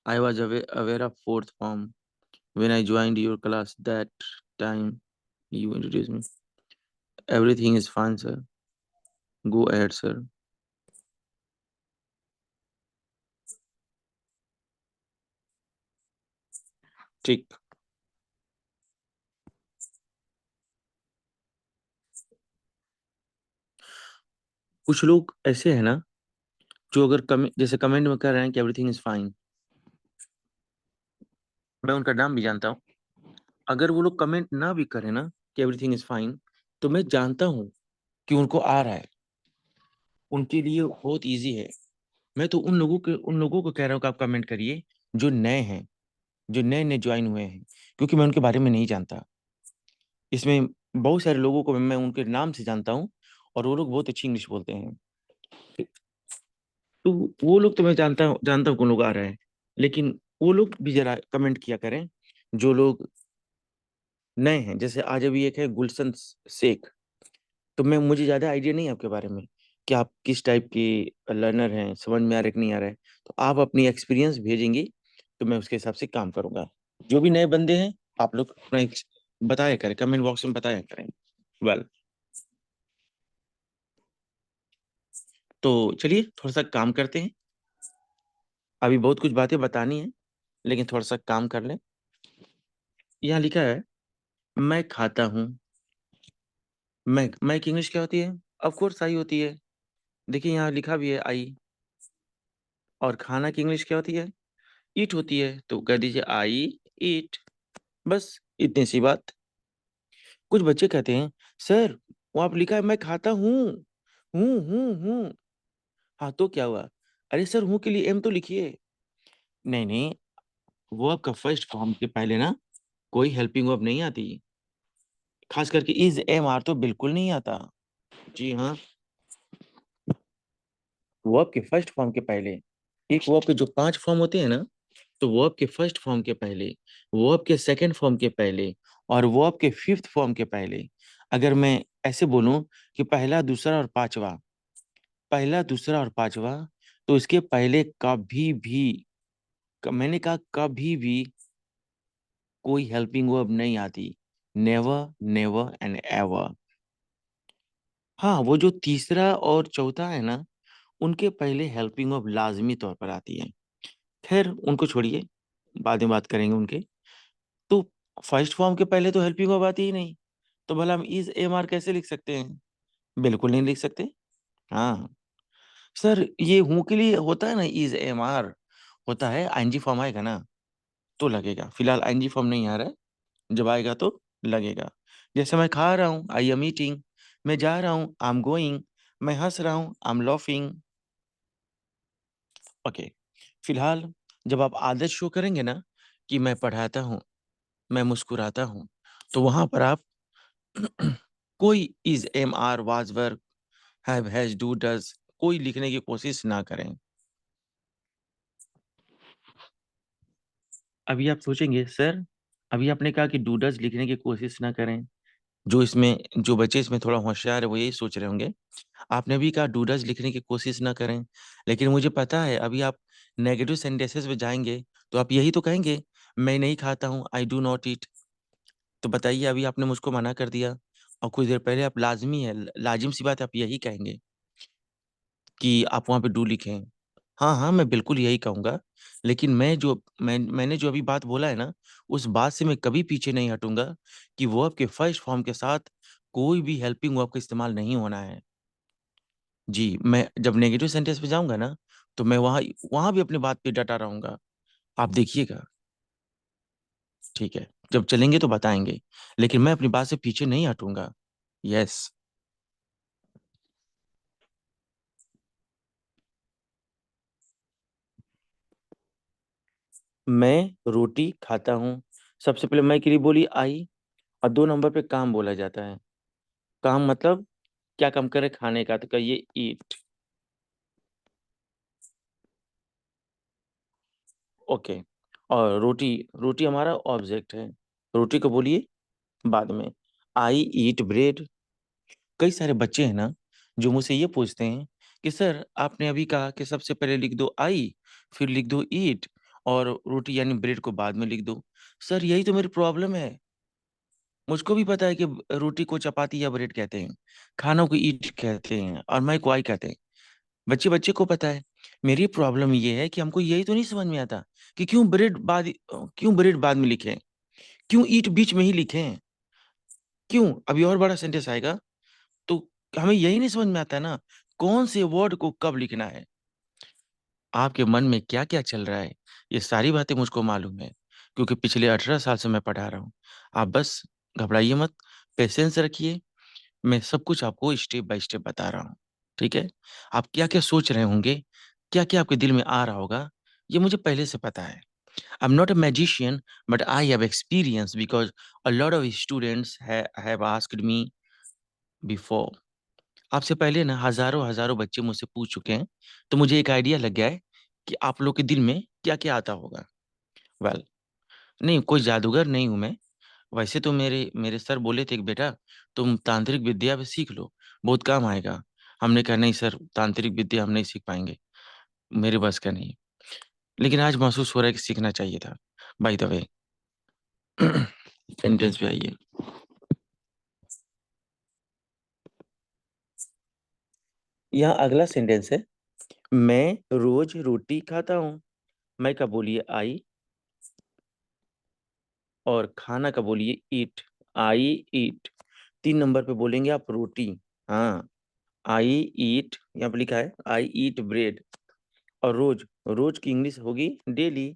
I was aware of fourth form when I joined your class that time you introduce me. Everything is fine sir, go ahead sir. ठीक। कुछ लोग ऐसे हैं ना, जो अगर जैसे कमेंट में कर रहे हैं कि एवरीथिंग इज फाइन, मैं उनका नाम भी जानता हूँ। अगर वो लोग कमेंट ना भी करें ना कि एवरीथिंग इज फाइन, तो मैं जानता हूँ कि उनको आ रहा है, उनके लिए बहुत इजी है। मैं तो उन लोगों को कह रहा हूँ कि आप कमेंट करिए, जो नए हैं, जो नए नए ज्वाइन हुए हैं, क्योंकि मैं उनके बारे में नहीं जानता। इसमें बहुत सारे लोगों को मैं उनके नाम से जानता हूँ, और वो लोग बहुत अच्छी इंग्लिश बोलते हैं। तो वो लोग तो मैं जानता हूँ कौन लोग आ रहे हैं, लेकिन वो लोग भी जरा कमेंट किया करें, जो लोग नए हैं। जैसे आज अभी एक है गुलशन शेख। तो मैं मुझे ज़्यादा आइडिया नहीं है आपके बारे में, कि आप किस टाइप की लर्नर हैं, समझ में आ रहा है कि नहीं आ रहा है। तो आप अपनी एक्सपीरियंस भेजेंगी, तो मैं उसके हिसाब से काम करूंगा। जो भी नए बंदे हैं, आप लोग अपना बताया करें, कमेंट बॉक्स में बताया करें। वेल, तो चलिए थोड़ा सा काम करते हैं। अभी बहुत कुछ बातें बतानी है, लेकिन थोड़ा सा काम कर लें। यहाँ लिखा है, मैं खाता हूँ। मैं की इंग्लिश क्या होती है? ऑफ कोर्स आई होती है। देखिए यहाँ लिखा भी है आई। और खाना की इंग्लिश क्या होती है? ईट होती है। तो कह दीजिए आई ईट। बस इतनी सी बात। कुछ बच्चे कहते हैं, सर वो आप लिखा है मैं खाता हूँ। हाँ तो क्या हुआ? अरे सर हूँ के लिए एम तो लिखिए। नहीं नहीं, वो आपका फर्स्ट फॉर्म के पहले ना कोई हेल्पिंग वर्ब नहीं आती। खास करके इज एम आर तो बिल्कुल नहीं आता। जी हाँ, वर्ब के फर्स्ट फॉर्म के पहले, एक वर्ब के जो 5 फॉर्म होते हैं ना, तो वर्ब के फर्स्ट फॉर्म के पहले, वर्ब के सेकंड फॉर्म के पहले, और वर्ब के फिफ्थ फॉर्म के पहले, अगर मैं ऐसे बोलूं कि पहला दूसरा और पांचवा, पहला दूसरा और पांचवा, तो इसके पहले कभी भी, मैंने कहा कभी भी, कोई हेल्पिंग वर्ब नहीं आती। Never, never and ever. हाँ, वो जो तीसरा और चौथा है ना, उनके पहले हेल्पिंग वर्ब लाजमी तौर पर आती है। खैर उनको छोड़िए, बाद में बात करेंगे उनके। तो फर्स्ट फॉर्म के पहले तो हेल्पिंग वर्ब आती ही नहीं, तो भला हम इज एम आर कैसे लिख सकते हैं? बिल्कुल नहीं लिख सकते। हाँ सर, ये हूं के लिए होता है ना, इज एम आर होता है, आईएनजी फॉर्म आएगा ना तो लगेगा। फिलहाल आईएनजी फॉर्म नहीं आ रहा है, जब आएगा तो लगेगा। जैसे मैं खा रहा हूँ, आई एम ईटिंग। मैं जा रहा हूँ, आई एम गोइंग। मैं हंस रहा हूँ, आई एम लॉफिंग। ओके। फिलहाल जब आप आदत शो करेंगे ना कि मैं पढ़ाता हूँ, मैं मुस्कुराता हूँ, तो वहां पर आप कोई is am are was were have has do does कोई लिखने की कोशिश ना करें। अभी आप सोचेंगे, सर अभी आपने कहा कि डू डज लिखने की कोशिश ना करें। जो बच्चे इसमें थोड़ा होशियार है वो यही सोच रहे होंगे, आपने भी कहा डू डज लिखने की कोशिश ना करें। लेकिन मुझे पता है अभी आप नेगेटिव सेंटेंसेस में जाएंगे, तो आप यही तो कहेंगे, मैं नहीं खाता हूँ, आई डू नॉट ईट। तो बताइए, अभी आपने मुझको मना कर दिया, और कुछ देर पहले आप लाजमी है, लाजिम सी बात है, आप यही कहेंगे कि आप वहां पे डू लिखें। हाँ हाँ, मैं बिल्कुल यही कहूंगा। लेकिन मैंने जो अभी बात बोला है ना, उस बात से मैं कभी पीछे नहीं हटूंगा, कि वर्ब के फर्स्ट फॉर्म के साथ कोई भी हेल्पिंग वर्ब का इस्तेमाल नहीं होना है। जी, मैं जब नेगेटिव सेंटेंस पे जाऊंगा ना, तो मैं वहां वहां भी अपनी बात पे डटा रहूंगा। आप देखिएगा। ठीक है, जब चलेंगे तो बताएंगे, लेकिन मैं अपनी बात से पीछे नहीं हटूंगा। यस। मैं रोटी खाता हूँ। सबसे पहले मैं के लिए बोली आई, और 2 नंबर पे काम बोला जाता है। काम मतलब क्या काम करे, खाने का, तो कहिए ईट। ओके। और रोटी, रोटी हमारा ऑब्जेक्ट है, रोटी को बोलिए बाद में। आई ईट ब्रेड। कई सारे बच्चे हैं ना, जो मुझसे ये पूछते हैं कि सर आपने अभी कहा कि सबसे पहले लिख दो आई, फिर लिख दो ईट, और रोटी यानी ब्रेड को बाद में लिख दो। सर यही तो मेरी प्रॉब्लम है। मुझको भी पता है कि रोटी को चपाती या ब्रेड कहते हैं, खानों को ईट कहते हैं, और मैं को आई कहते हैं। बच्चे बच्चे को पता है। मेरी प्रॉब्लम ये है कि हमको यही तो नहीं समझ में आता कि क्यों ब्रेड बाद में लिखें, क्यों ईट बीच में ही लिखें, क्यों अभी और बड़ा सेंटेंस आएगा। तो हमें यही नहीं समझ में आता है ना, कौन से वर्ड को कब लिखना है, आपके मन में क्या क्या चल रहा है, ये सारी बातें मुझको मालूम है, क्योंकि पिछले 18 साल से मैं पढ़ा रहा हूँ। आप बस घबराइए मत, पेशेंस रखिए, मैं सब कुछ आपको स्टेप बाय स्टेप बता रहा हूँ। ठीक है? आप क्या क्या सोच रहे होंगे, क्या क्या आपके दिल में आ रहा होगा, ये मुझे पहले से पता है। I am not a magician, but I have experience because a lot of students have asked me before. आपसे पहले ना हजारों हजारों बच्चे मुझसे पूछ चुके हैं, तो मुझे एक आइडिया लग गया है कि आप लोग के दिल में क्या क्या आता होगा। वेल, नहीं, कोई जादूगर नहीं हूं मैं। वैसे तो मेरे मेरे सर बोले थे कि बेटा, तुम तांत्रिक विद्या भी सीख लो, बहुत काम आएगा। हमने कहा नहीं सर, तांत्रिक विद्या हम नहीं सीख पाएंगे, मेरे बस का नहीं। लेकिन आज महसूस हो रहा है कि सीखना चाहिए था। बाय द वे, सेंटेंस पे आइए। यहाँ अगला सेंटेंस है, मैं रोज रोटी खाता हूँ। मैं का बोलिए आई, और खाना का बोलिए ईट। आई ईट। 3 नंबर पे बोलेंगे आप रोटी। हाँ, आई ईट, यहाँ पे लिखा है आई ईट ब्रेड। और रोज, रोज की इंग्लिश होगी डेली।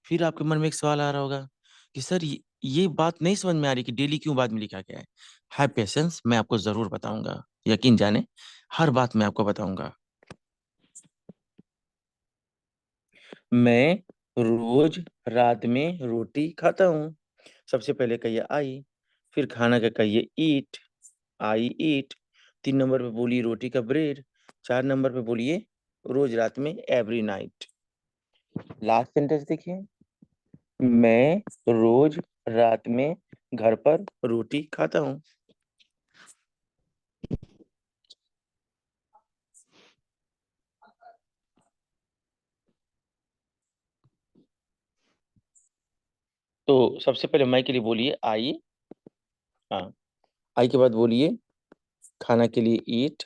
फिर आपके मन में एक सवाल आ रहा होगा कि सर ये बात नहीं समझ में आ रही कि डेली क्यों बाद में लिखा गया है पेशेंस, मैं आपको जरूर बताऊंगा, यकीन जाने, हर बात मैं आपको बताऊंगा। मैं रोज रात में रोटी खाता हूँ। सबसे पहले कहिए आई, फिर खाना का कहिए ईट, आई ईट। 3 नंबर पे बोलिए रोटी का ब्रेड। 4 नंबर पे बोलिए रोज रात में एवरी नाइट। लास्ट सेंटेंस देखिए, मैं रोज रात में घर पर रोटी खाता हूँ। तो सबसे पहले मैं के लिए बोलिए आई। हाँ, आई के बाद बोलिए खाना के लिए ईट,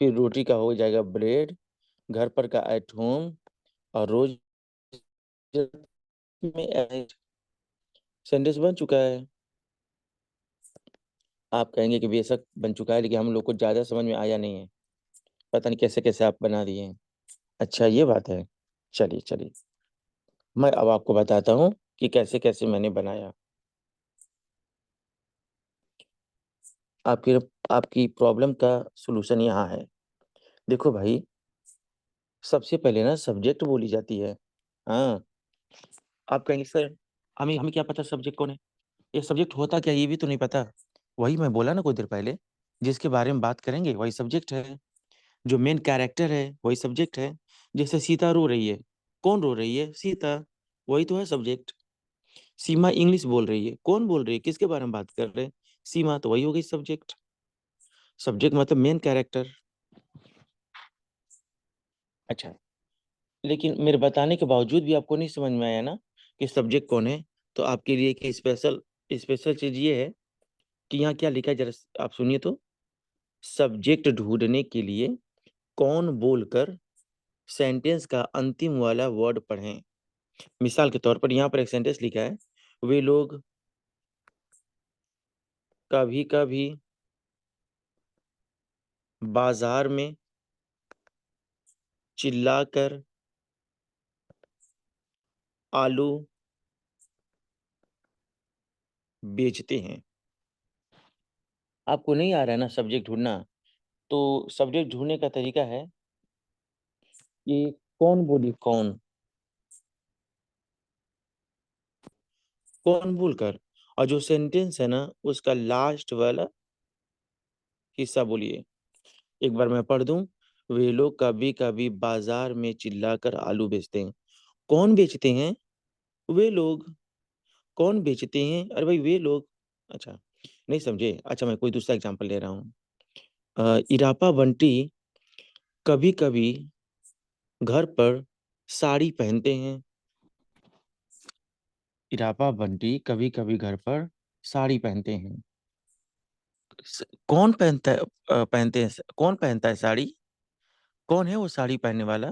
फिर रोटी का हो जाएगा ब्रेड, घर पर का एट होम, और रोज में एट। सेंटेंस बन चुका है। आप कहेंगे कि बेशक बन चुका है, लेकिन हम लोग को ज्यादा समझ में आया नहीं है, पता नहीं कैसे कैसे आप बना दिए हैं। अच्छा, ये बात है। चलिए चलिए, मैं अब आपको बताता हूँ कि कैसे कैसे मैंने बनाया। आपकी आपकी प्रॉब्लम का सलूशन यहाँ है। देखो भाई, सबसे पहले ना सब्जेक्ट बोली जाती है। हाँ, आप कहेंगे सर, हमें हमें क्या पता सब्जेक्ट कौन है, ये सब्जेक्ट होता क्या, ये भी तो नहीं पता। वही मैं बोला ना कुछ देर पहले, जिसके बारे में बात करेंगे वही सब्जेक्ट है। जो मेन कैरेक्टर है वही सब्जेक्ट है। जैसे सीता रो रही है, कौन रो रही है, सीता, वही तो है सब्जेक्ट। सीमा इंग्लिश बोल रही है, कौन बोल रही है, किसके बारे में बात कर रहे हैं, सीमा, तो वही हो गई सब्जेक्ट। सब्जेक्ट मतलब मेन कैरेक्टर। अच्छा, लेकिन मेरे बताने के बावजूद भी आपको नहीं समझ में आया ना कि सब्जेक्ट कौन है, तो आपके लिए एक स्पेशल स्पेशल चीज ये है कि यहाँ क्या लिखा है, जरा आप सुनिए तो। सब्जेक्ट ढूंढने के लिए कौन बोलकर सेंटेंस का अंतिम वाला वर्ड पढ़ें। मिसाल के तौर पर यहाँ पर एक सेंटेंस लिखा है, वे लोग कभी कभी बाजार में चिल्लाकर आलू बेचते हैं। आपको नहीं आ रहा है ना सब्जेक्ट ढूंढना, तो सब्जेक्ट ढूंढने का तरीका है कि कौन बोली कौन, कौन बोलकर, और जो सेंटेंस है ना उसका लास्ट वाला हिस्सा बोलिए। एक बार मैं पढ़ दूं, वे लोग कभी कभी बाजार में चिल्लाकर आलू बेचते हैं। कौन बेचते हैं, वे लोग। कौन बेचते हैं, अरे भाई वे लोग। अच्छा, नहीं समझे। अच्छा, मैं कोई दूसरा एग्जांपल ले रहा हूँ। इरापा बंटी कभी कभी घर पर साड़ी पहनते हैं। इरापा बंटी कभी कभी घर पर साड़ी पहनते हैं। कौन पहनता है, पहनते हैं, कौन पहनता है साड़ी, कौन है वो साड़ी पहनने वाला,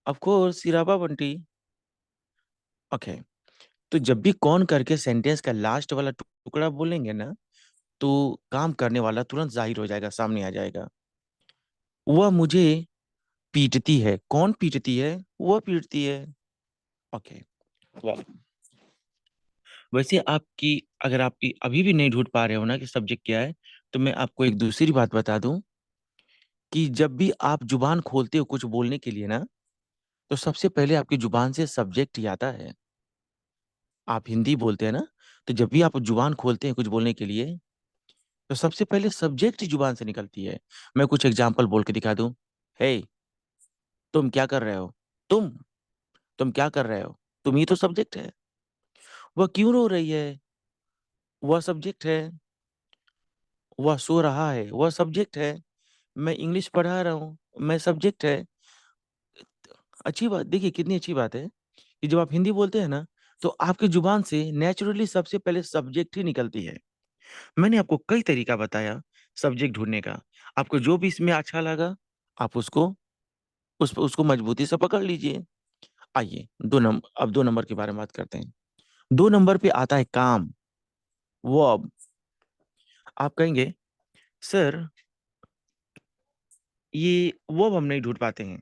ऑफ कोर्स इरापा बंटी। ओके, तो जब भी कौन करके सेंटेंस का लास्ट वाला टुकड़ा बोलेंगे ना, तो काम करने वाला तुरंत जाहिर हो जाएगा, सामने आ जाएगा। वह मुझे पीटती है। कौन पीटती है? वह पीटती है। ओके। वाह। वैसे आपकी, अगर आपकी अभी भी नहीं ढूंढ पा रहे हो ना कि सब्जेक्ट क्या है, तो मैं आपको एक दूसरी बात बता दूं कि जब भी आप जुबान खोलते हो कुछ बोलने के लिए ना, तो सबसे पहले आपकी जुबान से सब्जेक्ट ही आता है। आप हिंदी बोलते हैं ना, तो जब भी आप जुबान खोलते हैं कुछ बोलने के लिए, तो सबसे पहले सब्जेक्ट ही जुबान से निकलती है। मैं कुछ एग्जाम्पल बोल के दिखा दूं। हे, तुम क्या कर रहे हो? तुम तुम क्या कर रहे हो? तुम ही तो सब्जेक्ट है। वह क्यों रो रही है? वह सब्जेक्ट है। वह सो रहा है, वह सब्जेक्ट है। मैं इंग्लिश पढ़ा रहा हूँ, मैं सब्जेक्ट है। अच्छी बात देखिए, कितनी अच्छी बात है कि जब आप हिंदी बोलते हैं ना, तो आपकी जुबान से नेचुरली सबसे पहले सब्जेक्ट ही निकलती है। मैंने आपको कई तरीका बताया सब्जेक्ट ढूंढने का। आपको जो भी इसमें अच्छा लगा, आप उसको मजबूती से पकड़ लीजिए। आइए, 2 नंबर के बारे में बात करते हैं। 2 नंबर पे आता है काम। वर्ब। आप कहेंगे, सर ये वर्ब हम नहीं ढूंढ पाते हैं।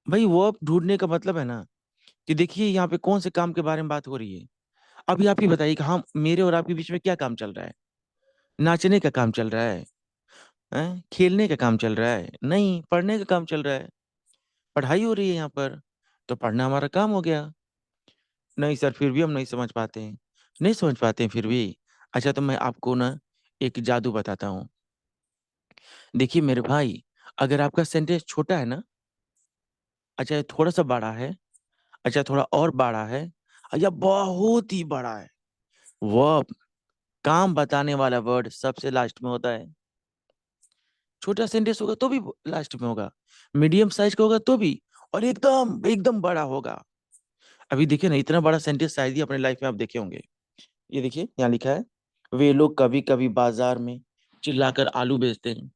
भाई, वर्ब ढूंढने का मतलब है ना कि देखिए यहाँ पे कौन से काम के बारे में बात हो रही है। अभी आप ही बताइए कि हम, मेरे और आपके बीच में क्या काम चल रहा है? नाचने का काम चल रहा है? हैं? खेलने का काम चल रहा है? नहीं, पढ़ने का काम चल रहा है। पढ़ाई हो रही है यहाँ पर, तो पढ़ना हमारा काम हो गया। नहीं सर, फिर भी हम नहीं समझ पाते हैं। नहीं समझ पाते हैं फिर भी। अच्छा, तो मैं आपको ना एक जादू बताता हूँ। देखिए मेरे भाई, अगर आपका सेंटेंस छोटा है ना, अच्छा ये थोड़ा सा बड़ा है, अच्छा थोड़ा और बड़ा है, या बहुत ही बड़ा है, वो काम बताने वाला वर्ड सबसे लास्ट में होता है। छोटा सेंटेंस होगा तो भी लास्ट में होगा, मीडियम साइज का होगा तो भी, और एकदम एकदम बड़ा होगा। अभी देखिए ना, इतना बड़ा सेंटेंस शायद ही अपने लाइफ में आप देखे होंगे। ये देखिए, यहाँ लिखा है, वे लोग कभी कभी बाजार में चिल्लाकर आलू बेचते हैं।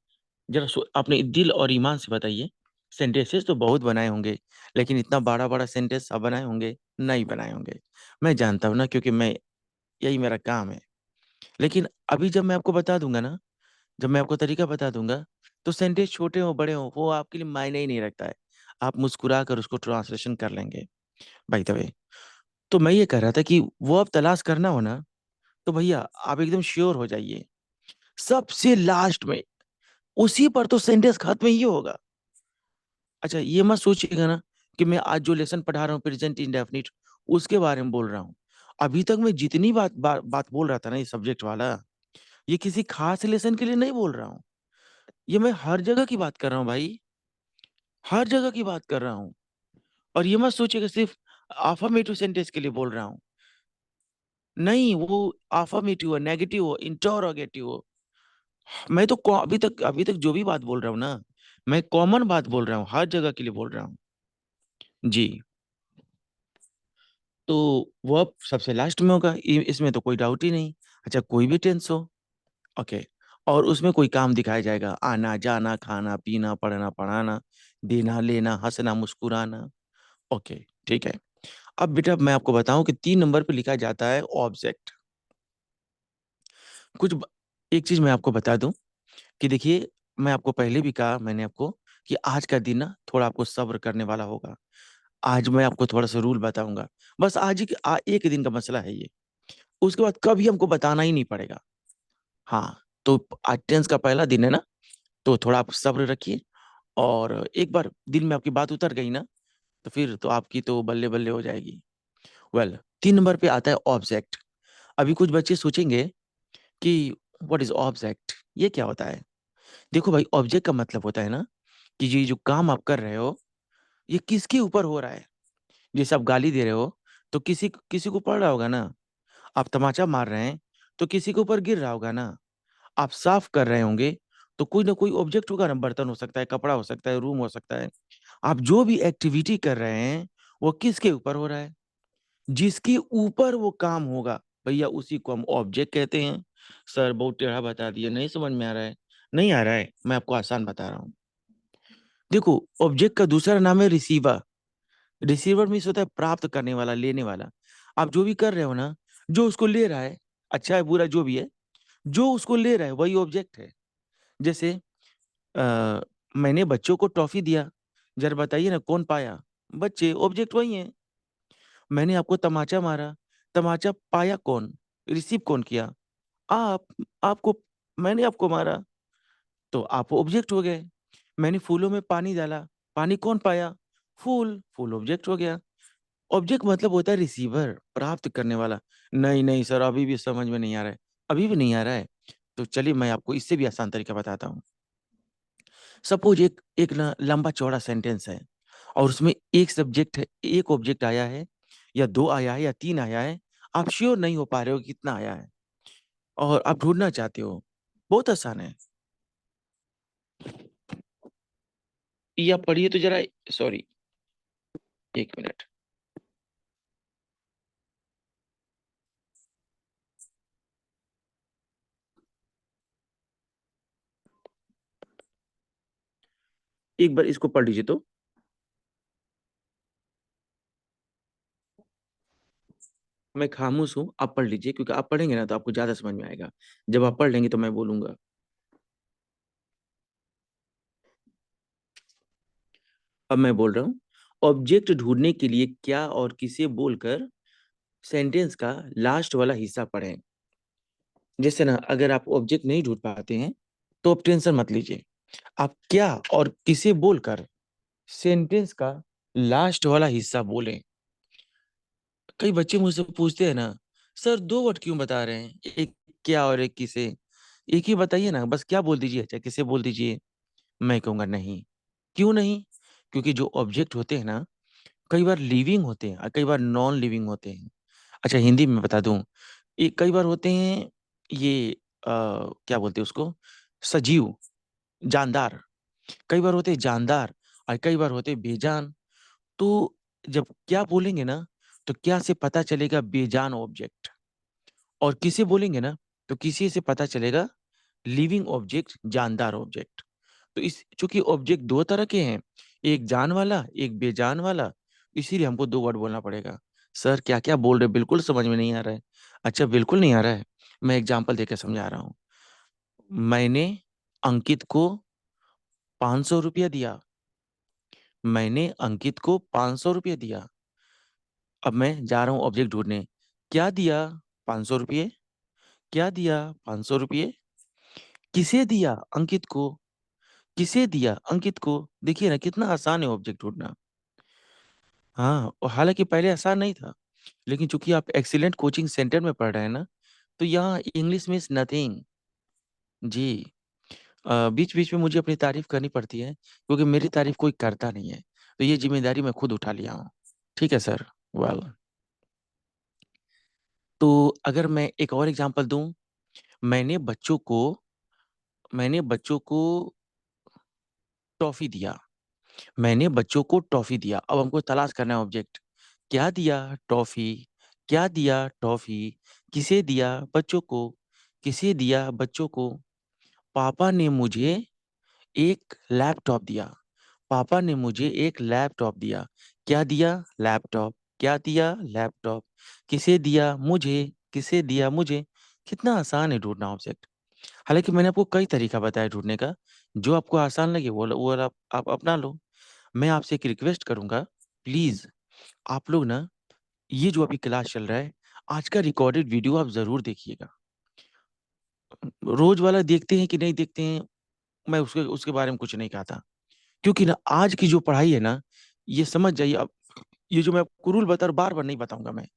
जरा अपने दिल और ईमान से बताइए, सेंटेंसेस तो बहुत बनाए होंगे, लेकिन इतना बड़ा बड़ा सेंटेंस आप बनाए होंगे? नहीं बनाए होंगे। मैं जानता हूँ ना, क्योंकि मैं, यही मेरा काम है। लेकिन अभी जब मैं आपको बता दूंगा ना, जब मैं आपको तरीका बता दूंगा, तो सेंटेंस छोटे हो बड़े हो वो आपके लिए मायने ही नहीं रखता है। आप मुस्कुरा कर उसको ट्रांसलेशन कर लेंगे। बाय द वे, तो मैं ये कह रहा था कि वो आप तलाश करना हो ना, तो भैया आप एकदम श्योर हो जाइए, सबसे लास्ट में, उसी पर तो सेंटेंस खत्म ही होगा। अच्छा, ये मत सोचिएगा ना कि मैं आज जो लेसन पढ़ा रहा हूँ प्रेजेंट इंडेफिनिट, उसके बारे में बोल रहा हूँ। अभी तक मैं जितनी बात बोल रहा था ना, ये सब्जेक्ट वाला, ये किसी खास लेसन के लिए नहीं बोल रहा हूँ। ये मैं हर जगह की बात कर रहा हूँ भाई, हर जगह की बात कर रहा हूँ। और ये मत सोचिएगा सिर्फ अफर्मेटिव सेंटेंस के लिए बोल रहा हूँ। नहीं, वो अफर्मेटिव हो, नेगेटिव हो, इंटरोगेटिव हो, मैं तो अभी तक जो भी बात बोल रहा हूँ ना, मैं कॉमन बात बोल रहा हूँ, हर जगह के लिए बोल रहा हूँ। जी। तो वो अब सबसे लास्ट में होगा, इसमें तो कोई डाउट ही नहीं। अच्छा, कोई भी टेंस हो, ओके, और उसमें कोई काम दिखाया जाएगा, आना जाना, खाना पीना, पढ़ना पढ़ाना, देना लेना, हंसना मुस्कुराना। ओके, ठीक है। अब बेटा मैं आपको बताऊं कि 3 नंबर पे लिखा जाता है ऑब्जेक्ट। कुछ ब- एक चीज मैं आपको बता दूं कि देखिए, मैं आपको पहले भी कहा मैंने आपको कि आज का दिन ना थोड़ा आपको सब्र करने वाला होगा। आज मैं आपको थोड़ा सा रूल बताऊंगा। बस आज ही एक दिन का मसला है ये। उसके बाद कभी हमको बताना ही नहीं पड़ेगा। हाँ, तो आज टेंस का पहला दिन है ना, तो थोड़ा आप सब्र रखिए। और एक बार दिल में आपकी बात उतर गई ना, तो फिर तो आपकी तो बल्ले बल्ले हो जाएगी। वेल, 3 नंबर पे आता है ऑब्जेक्ट। अभी कुछ बच्चे सोचेंगे कि व्हाट इज ऑब्जेक्ट, ये क्या होता है? देखो भाई, ऑब्जेक्ट का मतलब होता है ना कि ये जो काम आप कर रहे हो, ये किसके ऊपर हो रहा है। जैसे आप गाली दे रहे हो, तो किसी किसी को पड़ रहा होगा ना। आप तमाचा मार रहे हैं, तो किसी के ऊपर गिर रहा होगा ना। आप साफ कर रहे होंगे, तो कोई ना कोई ऑब्जेक्ट होगा ना, बर्तन हो सकता है, कपड़ा हो सकता है, रूम हो सकता है। आप जो भी एक्टिविटी कर रहे हैं, वो किसके ऊपर हो रहा है? जिसके ऊपर वो काम होगा, भैया उसी को हम ऑब्जेक्ट कहते हैं। सर बहुत टेढ़ा बता दिया, नहीं समझ में आ रहा है? नहीं आ रहा है, मैं आपको आसान बता रहा हूँ। देखो, ऑब्जेक्ट का दूसरा नाम है रिसीवर। रिसीवर मीन्स होता है प्राप्त करने वाला, लेने वाला। आप जो भी कर रहे हो ना, जो उसको ले रहा है, अच्छा है बुरा जो भी है, जो उसको ले रहा है वही ऑब्जेक्ट है। जैसे अ, मैंने बच्चों को टॉफी दिया, जरा बताइए ना कौन पाया? बच्चे, ऑब्जेक्ट वही है। मैंने आपको तमाचा मारा, तमाचा पाया कौन? रिसीव कौन किया? आप। आपको, मैंने आपको मारा, तो आप ऑब्जेक्ट हो गए। मैंने फूलों में पानी डाला, पानी कौन पाया? फूल, फूल ऑब्जेक्ट हो गया। ऑब्जेक्ट मतलब होता है रिसीवर, प्राप्त करने वाला। नहीं नहीं सर, अभी भी समझ में नहीं आ रहा है, अभी भी नहीं आ रहा है। तो चलिए मैं आपको इससे भी आसान तरीका बताता हूँ। सपोज एक एक ना लंबा चौड़ा सेंटेंस है, और उसमें एक सब्जेक्ट है, एक ऑब्जेक्ट आया है, या दो आया है, या तीन आया है। आप श्योर नहीं हो पा रहे हो कि कितना आया है, और आप ढूंढना चाहते हो। बहुत आसान है। या पढ़िए तो जरा। सॉरी, एक मिनट। एक बार इसको पढ़ लीजिए तो। मैं खामोश हूँ, आप पढ़ लीजिए, क्योंकि आप पढ़ेंगे ना तो आपको ज्यादा समझ में आएगा। जब आप पढ़ लेंगे तो मैं बोलूंगा। अब मैं बोल रहा हूँ। ऑब्जेक्ट ढूंढने के लिए क्या और किसे बोलकर सेंटेंस का लास्ट वाला हिस्सा पढ़ें। जैसे ना, अगर आप ऑब्जेक्ट नहीं ढूंढ पाते हैं तो आप टेंशन मत लीजिए। आप क्या और किसे बोलकर सेंटेंस का लास्ट वाला हिस्सा बोलें। कई बच्चे मुझसे पूछते हैं ना, सर दो वर्ड क्यों बता रहे हैं, एक क्या और एक किसे? एक ही बताइए ना, बस क्या बोल दीजिए, चाहे किसे बोल दीजिए। मैं कहूंगा नहीं। क्यों नहीं? क्योंकि जो ऑब्जेक्ट होते हैं ना, कई बार लिविंग होते हैं और कई बार नॉन लिविंग होते हैं। अच्छा, हिंदी में बता दूं। ये कई बार होते हैं, ये क्या बोलते हैं उसको, सजीव, जानदार। कई बार होते हैं जानदार, और कई बार होते हैं बेजान। तो जब क्या बोलेंगे ना, तो क्या से पता चलेगा बेजान ऑब्जेक्ट, और किसे बोलेंगे ना, तो किसी से पता चलेगा लिविंग ऑब्जेक्ट, जानदार ऑब्जेक्ट। तो इस चूंकि ऑब्जेक्ट दो तरह के हैं, एक जान वाला, एक बेजान वाला, इसीलिए हमको दो वर्ड बोलना पड़ेगा। सर क्या क्या बोल रहे, बिल्कुल समझ में नहीं आ रहा है। अच्छा, बिल्कुल नहीं आ रहा है। मैं एग्जांपल देकर समझा रहा हूँ। मैंने अंकित को 500 रुपया दिया। मैंने अंकित को 500 रुपया दिया। अब मैं जा रहा हूँ ऑब्जेक्ट ढूंढने। क्या दिया? 500 रुपये। क्या दिया? 500 रुपये। किसे दिया? अंकित को। किसे दिया? अंकित को। देखिए ना, कितना आसान है ऑब्जेक्ट ढूंढना। हाँ, और हालांकि पहले आसान नहीं था, लेकिन चूंकि आप एक्सीलेंट कोचिंग सेंटर में पढ़ रहे हैं ना, तो यहाँ इंग्लिश मीन्स नथिंग। जी। बीच बीच में मुझे अपनी तारीफ करनी पड़ती है, क्योंकि मेरी तारीफ कोई करता नहीं है। तो ये जिम्मेदारी मैं खुद उठा लिया हूँ। ठीक है सर। वेल, तो अगर मैं एक और एग्जांपल दूं। मैंने बच्चों को मैंने बच्चों को टॉफी दिया। मैंने बच्चों को टॉफी दिया। अब हमको तलाश करना है ऑब्जेक्ट। क्या दिया? टॉफी। क्या दिया? टॉफी। किसे दिया? बच्चों को। किसे दिया? बच्चों को। पापा ने मुझे एक लैपटॉप दिया। पापा ने मुझे एक लैपटॉप दिया। क्या दिया? लैपटॉप। क्या दिया? लैपटॉप। किसे दिया? मुझे। किसे दिया? मुझे। कितना आसान है ढूंढना ऑब्जेक्ट। हालांकि मैंने आपको कई तरीका बताया ढूंढने का। जो आपको आसान लगे वो आप अपना लो। मैं आपसे एक रिक्वेस्ट करूंगा, प्लीज आप लोग ना, ये जो अभी क्लास चल रहा है, आज का रिकॉर्डेड वीडियो आप जरूर देखिएगा। रोज वाला देखते हैं कि नहीं देखते हैं, मैं उसके उसके बारे में कुछ नहीं कहता। क्योंकि ना आज की जो पढ़ाई है ना, ये समझ जाइए अब। ये जो मैं आपको रूल बता रहा हूं, बार बार नहीं बताऊंगा मैं।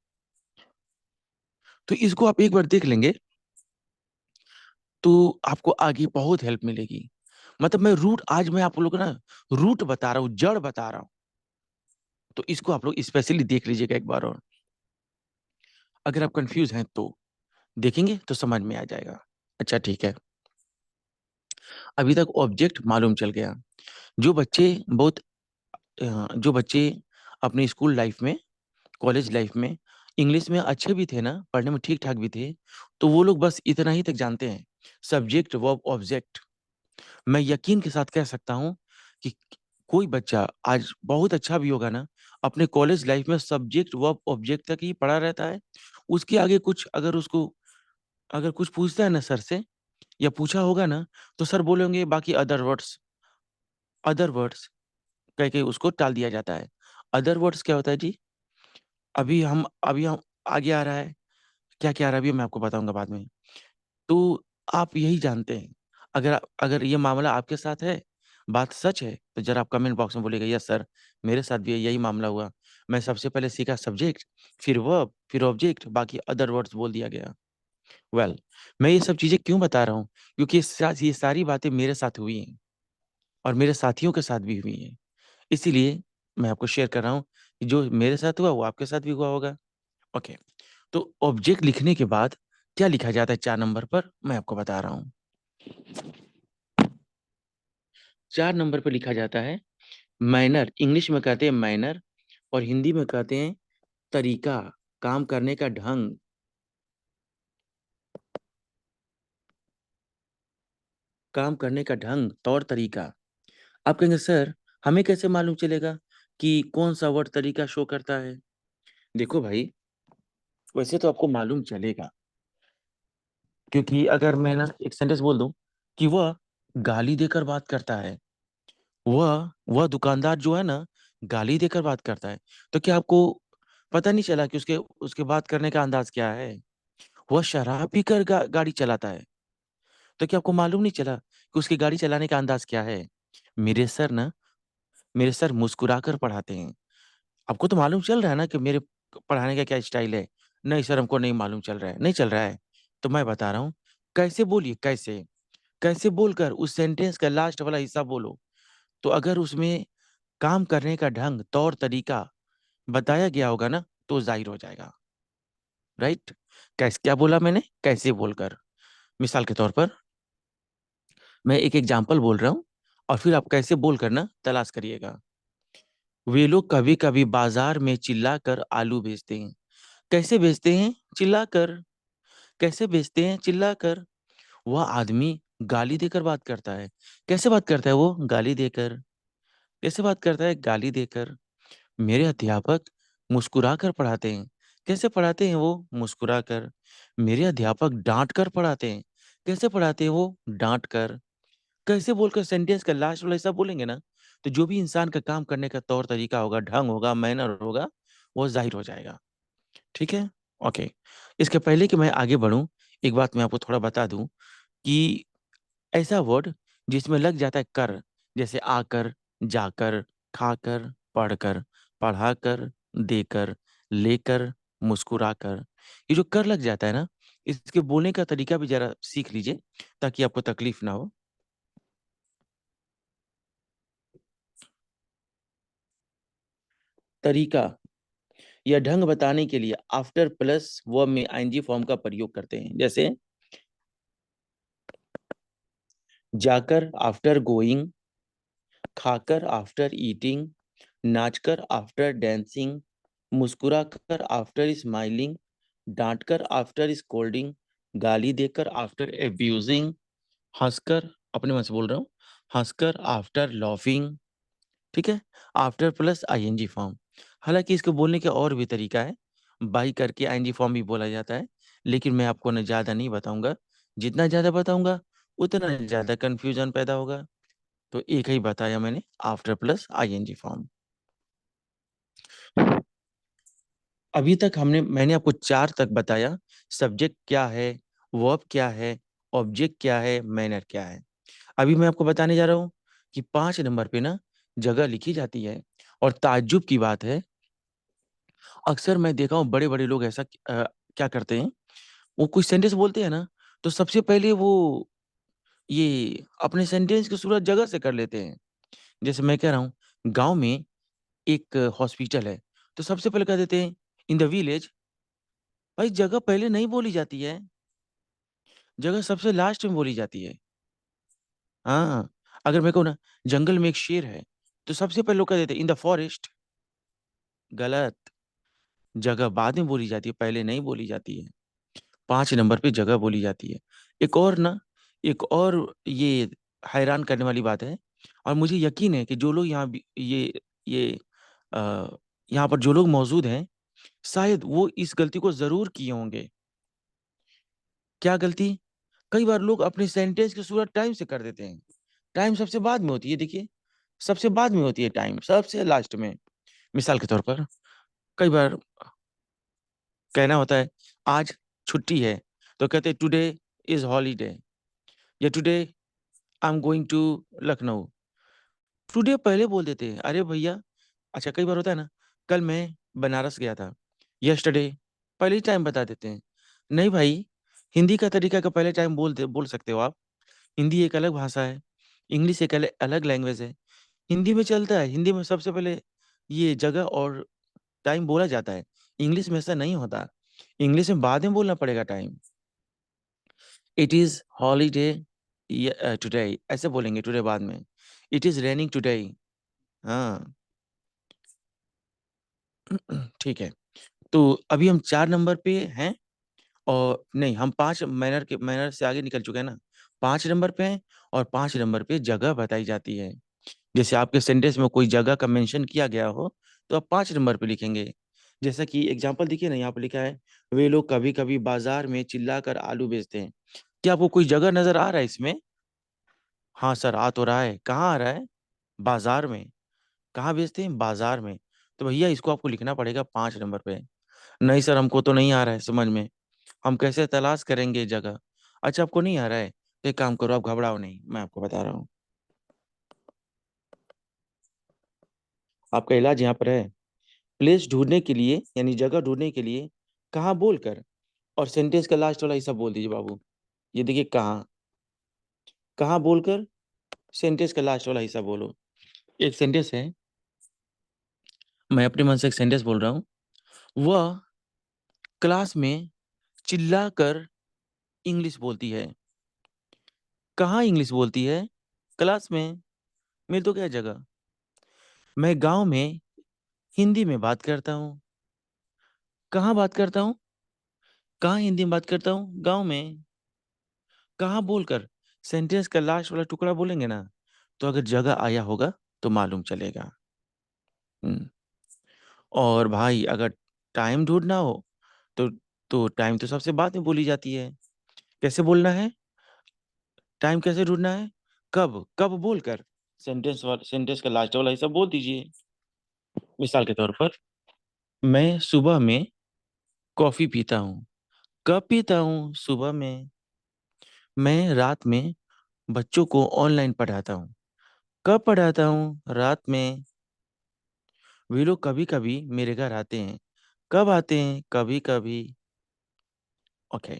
तो इसको आप एक बार देख लेंगे, तो आपको आगे बहुत हेल्प मिलेगी। मतलब आज मैं आप लोग को ना रूट बता रहा हूँ, जड़ बता रहा हूँ। तो इसको आप लोग स्पेशली देख लीजिएगा एक बार और। अगर आप कंफ्यूज हैं तो देखेंगे तो समझ में आ जाएगा। अच्छा ठीक है। अभी तक ऑब्जेक्ट मालूम चल गया। जो बच्चे बहुत जो बच्चे अपने स्कूल लाइफ में, कॉलेज लाइफ में इंग्लिश में अच्छे भी थे ना, पढ़ने में ठीक ठाक भी थे, तो वो लोग बस इतना ही तक जानते हैं, सब्जेक्ट वर्ब ऑब्जेक्ट। मैं यकीन के साथ कह सकता हूँ कि कोई बच्चा आज बहुत अच्छा भी होगा ना, अपने कॉलेज लाइफ में सब्जेक्ट वर्ब ऑब्जेक्ट तक ही पढ़ा रहता है। उसके आगे कुछ अगर कुछ पूछता है ना सर से, या पूछा होगा ना, तो सर बोलेंगे बाकी अदर वर्ड्स। अदर वर्ड्स कह के उसको टाल दिया जाता है। अदर वर्ड्स क्या होता है जी? अभी हम आगे आ रहा है, क्या क्या आ रहा है अभी मैं आपको बताऊंगा बाद में। तो आप यही जानते हैं, अगर अगर ये मामला आपके साथ है, बात सच है, तो जरा आप कमेंट बॉक्स में बोलिएगा यस सर, मेरे साथ भी यही मामला हुआ। मैं सबसे पहले सीखा सब्जेक्ट, फिर वर्ब, फिर ऑब्जेक्ट, बाकी अदर वर्ड्स बोल दिया गया। वेल, मैं ये सब चीजें क्यों बता रहा हूँ? क्योंकि ये सारी बातें मेरे साथ हुई हैं और मेरे साथियों के साथ भी हुई हैं। इसीलिए मैं आपको शेयर कर रहा हूँ कि जो मेरे साथ हुआ वो आपके साथ भी हुआ होगा। ओके, तो ऑब्जेक्ट लिखने के बाद क्या लिखा जाता है 4 नंबर पर, मैं आपको बता रहा हूँ। 4 नंबर पर लिखा जाता है मैनर, इंग्लिश में कहते हैं मैनर और हिंदी में कहते हैं तरीका, काम करने का ढंग। काम करने का ढंग, तौर तरीका। आप कहेंगे सर हमें कैसे मालूम चलेगा कि कौन सा वर्ड तरीका शो करता है? देखो भाई, वैसे तो आपको मालूम चलेगा, क्योंकि अगर मैं ना एक सेंटेंस बोल दूं कि वह गाली देकर बात करता है, वह दुकानदार जो है ना गाली देकर बात करता है, तो क्या आपको पता नहीं चला कि उसके उसके बात करने का अंदाज क्या है? वह शराब पीकर गाड़ी चलाता है, तो क्या आपको मालूम नहीं चला कि उसकी गाड़ी चलाने का अंदाज क्या है? मेरे सर ना मेरे सर मुस्कुराकर पढ़ाते हैं। आपको तो मालूम चल रहा है ना कि मेरे पढ़ाने का क्या स्टाइल है? नहीं सर, हमको नहीं मालूम चल रहा है, नहीं चल रहा है। तो मैं बता रहा हूँ, कैसे बोलिए, कैसे कैसे बोलकर उस सेंटेंस का लास्ट वाला हिस्सा बोलो। तो अगर उसमें काम करने का ढंग, तौर तरीका बताया गया होगा ना, तो जाहिर हो जाएगा। राइट? कैसे, क्या बोला मैंने? कैसे बोलकर। मिसाल के तौर पर मैं एक एग्जाम्पल बोल रहा हूँ और फिर आप कैसे बोलकर ना तलाश करिएगा। वे लोग कभी कभी बाजार में चिल्लाकर आलू बेचते हैं। कैसे बेचते हैं? चिल्लाकर। कैसे बेचते हैं? चिल्लाकर। वह आदमी गाली देकर बात करता है। कैसे बात करता है वो? गाली देकर। कैसे बात करता है? गाली देकर। मेरे अध्यापक मुस्कुराकर पढ़ाते हैं। कैसे पढ़ाते हैं वो? मुस्कुराकर। मेरे अध्यापक डांट कर पढ़ाते हैं। कैसे पढ़ाते हैं वो? डांट कर। कैसे बोलकर सेंटेंस का लास्ट वाला हिस्सा बोलेंगे ना, तो जो भी इंसान का काम करने का तौर तरीका होगा, ढंग होगा, मैनर होगा, वो जाहिर हो जाएगा। ठीक है? ओके। इसके पहले कि मैं आगे बढ़ूं, एक बात मैं आपको थोड़ा बता दूं कि ऐसा वर्ड जिसमें लग जाता है कर, जैसे आकर, जाकर, खाकर, पढ़कर, पढ़ाकर, देकर, लेकर, मुस्कुराकर, ये जो कर लग जाता है ना, इसके बोलने का तरीका भी जरा सीख लीजिए ताकि आपको तकलीफ ना हो। तरीका या ढंग बताने के लिए आफ्टर प्लस वर्ब में आईएनजी फॉर्म का प्रयोग करते हैं। जैसे जाकर आफ्टर गोइंग, खाकर आफ्टर ईटिंग, नाचकर आफ्टर डांसिंग, मुस्कुराकर आफ्टर स्माइलिंग, डांटकर आफ्टर स्कोल्डिंग, गाली देकर आफ्टर एब्यूजिंग, हंसकर, अपने मन से बोल रहा हूँ, हंसकर आफ्टर लॉफिंग। ठीक है? After plus ING form. हालांकि इसको बोलने का और भी तरीका है, बाई करके आईएनजी फॉर्म भी बोला जाता है, लेकिन मैं आपको न ज्यादा नहीं बताऊंगा। जितना ज्यादा बताऊंगा उतना ज्यादा कंफ्यूजन पैदा होगा। तो एक ही बताया मैंने, आफ्टर प्लस आईएनजी फॉर्म। अभी तक मैंने आपको 4 तक बताया। सब्जेक्ट क्या है, वर्ब क्या है, ऑब्जेक्ट क्या है, मैनर क्या है। अभी मैं आपको बताने जा रहा हूँ कि 5 नंबर पे ना जगह लिखी जाती है। और ताज्जुब की बात है, अक्सर मैं देखा हूँ बड़े बड़े लोग ऐसा क्या करते हैं, वो कुछ सेंटेंस बोलते हैं ना, तो सबसे पहले वो ये अपने सेंटेंस की शुरुआत जगह से कर लेते हैं। जैसे मैं कह रहा हूँ, गांव में एक हॉस्पिटल है, तो सबसे पहले कह देते हैं इन द विलेज। भाई जगह पहले नहीं बोली जाती है, जगह सबसे लास्ट में बोली जाती है। हाँ, अगर मैं कहूँ ना जंगल में एक शेर है, तो सबसे पहले लोग कह देते हैं इन द फॉरेस्ट। गलत। जगह बाद में बोली जाती है, पहले नहीं बोली जाती है। 5 नंबर पे जगह बोली जाती है। एक और ना, एक और ये हैरान करने वाली बात है, और मुझे यकीन है कि जो लोग यहाँ ये अ, यहाँ पर जो लोग मौजूद हैं, शायद वो इस गलती को जरूर किए होंगे। क्या गलती? कई बार लोग अपने सेंटेंस की शुरुआत टाइम से कर देते हैं। टाइम सबसे बाद में होती है, देखिए। सबसे बाद में होती है टाइम, सबसे लास्ट में। मिसाल के तौर पर कई बार कहना होता है आज छुट्टी है, तो कहते हैं टुडे इज हॉलीडे, या today I am going to Lucknow. Today पहले बोल देते हैं, अरे भैया। अच्छा, कई बार होता है ना, कल मैं बनारस गया था, यस्टरडे, पहले ही टाइम बता देते हैं। नहीं भाई, हिंदी का तरीका का पहले टाइम बोल सकते हो आप। हिंदी एक अलग भाषा है, इंग्लिश एक अलग लैंग्वेज है। हिंदी में चलता है, हिंदी में सबसे पहले ये जगह और टाइम बोला जाता है। इंग्लिश में ऐसा नहीं होता, इंग्लिश में बाद में बोलना पड़ेगा time. It is holiday today, ऐसे बोलेंगे टुडे बाद में। It is raining today. हाँ। ठीक है। तो अभी हम 4 नंबर पे हैं, और नहीं, हम 5 मैनर से आगे निकल चुके हैं ना। 5 नंबर पे हैं, और 5 नंबर पे जगह बताई जाती है। जैसे आपके सेंटेंस में कोई जगह का मेंशन किया गया हो, तो आप 5 नंबर पे लिखेंगे। जैसा कि एग्जाम्पल देखिए ना, यहाँ पे लिखा है, वे लोग कभी कभी बाजार में चिल्लाकर आलू बेचते हैं। क्या आपको कोई जगह नजर आ रहा है इसमें? हाँ सर, आ तो रहा है। कहाँ आ रहा है? बाजार में। कहाँ बेचते हैं? बाजार में। तो भैया इसको आपको लिखना पड़ेगा 5 नंबर पे। नहीं सर, हमको तो नहीं आ रहा है समझ में, हम कैसे तलाश करेंगे जगह? अच्छा, आपको नहीं आ रहा है, तो एक काम करो, आप घबराओ नहीं, मैं आपको बता रहा हूँ। आपका इलाज यहाँ पर है। प्लेस ढूंढने के लिए, यानी जगह ढूंढने के लिए, कहाँ बोलकर, और सेंटेंस का लास्ट वाला हिस्सा बोल दीजिए बाबू। ये देखिए, कहाँ, कहाँ बोलकर सेंटेंस का लास्ट वाला हिस्सा बोलो। एक सेंटेंस है, मैं अपने मन से एक सेंटेंस बोल रहा हूँ। वह क्लास में चिल्ला कर इंग्लिश बोलती है। कहाँ इंग्लिश बोलती है? क्लास में। मेरी तो क्या जगह। मैं गांव में हिंदी में बात करता हूँ। कहाँ बात करता हूँ? कहाँ हिंदी में बात करता हूँ? गांव में। कहाँ बोलकर, सेंटेंस का लास्ट वाला टुकड़ा बोलेंगे ना, तो अगर जगह आया होगा तो मालूम चलेगा। हम्म। और भाई अगर टाइम ढूंढना हो, तो टाइम तो सबसे बाद में बोली जाती है। कैसे बोलना है? टाइम कैसे ढूंढना है? कब, कब बोलकर सेंटेंस का लास्ट वाला हिस्सा बोल दीजिए। मिसाल के तौर पर, मैं सुबह में कॉफी पीता हूँ। कब पीता हूँ? सुबह में। मैं रात में बच्चों को ऑनलाइन पढ़ाता हूँ। कब पढ़ाता हूँ? रात में। वे लोग कभी कभी मेरे घर आते हैं। कब आते हैं? कभी कभी। ओके।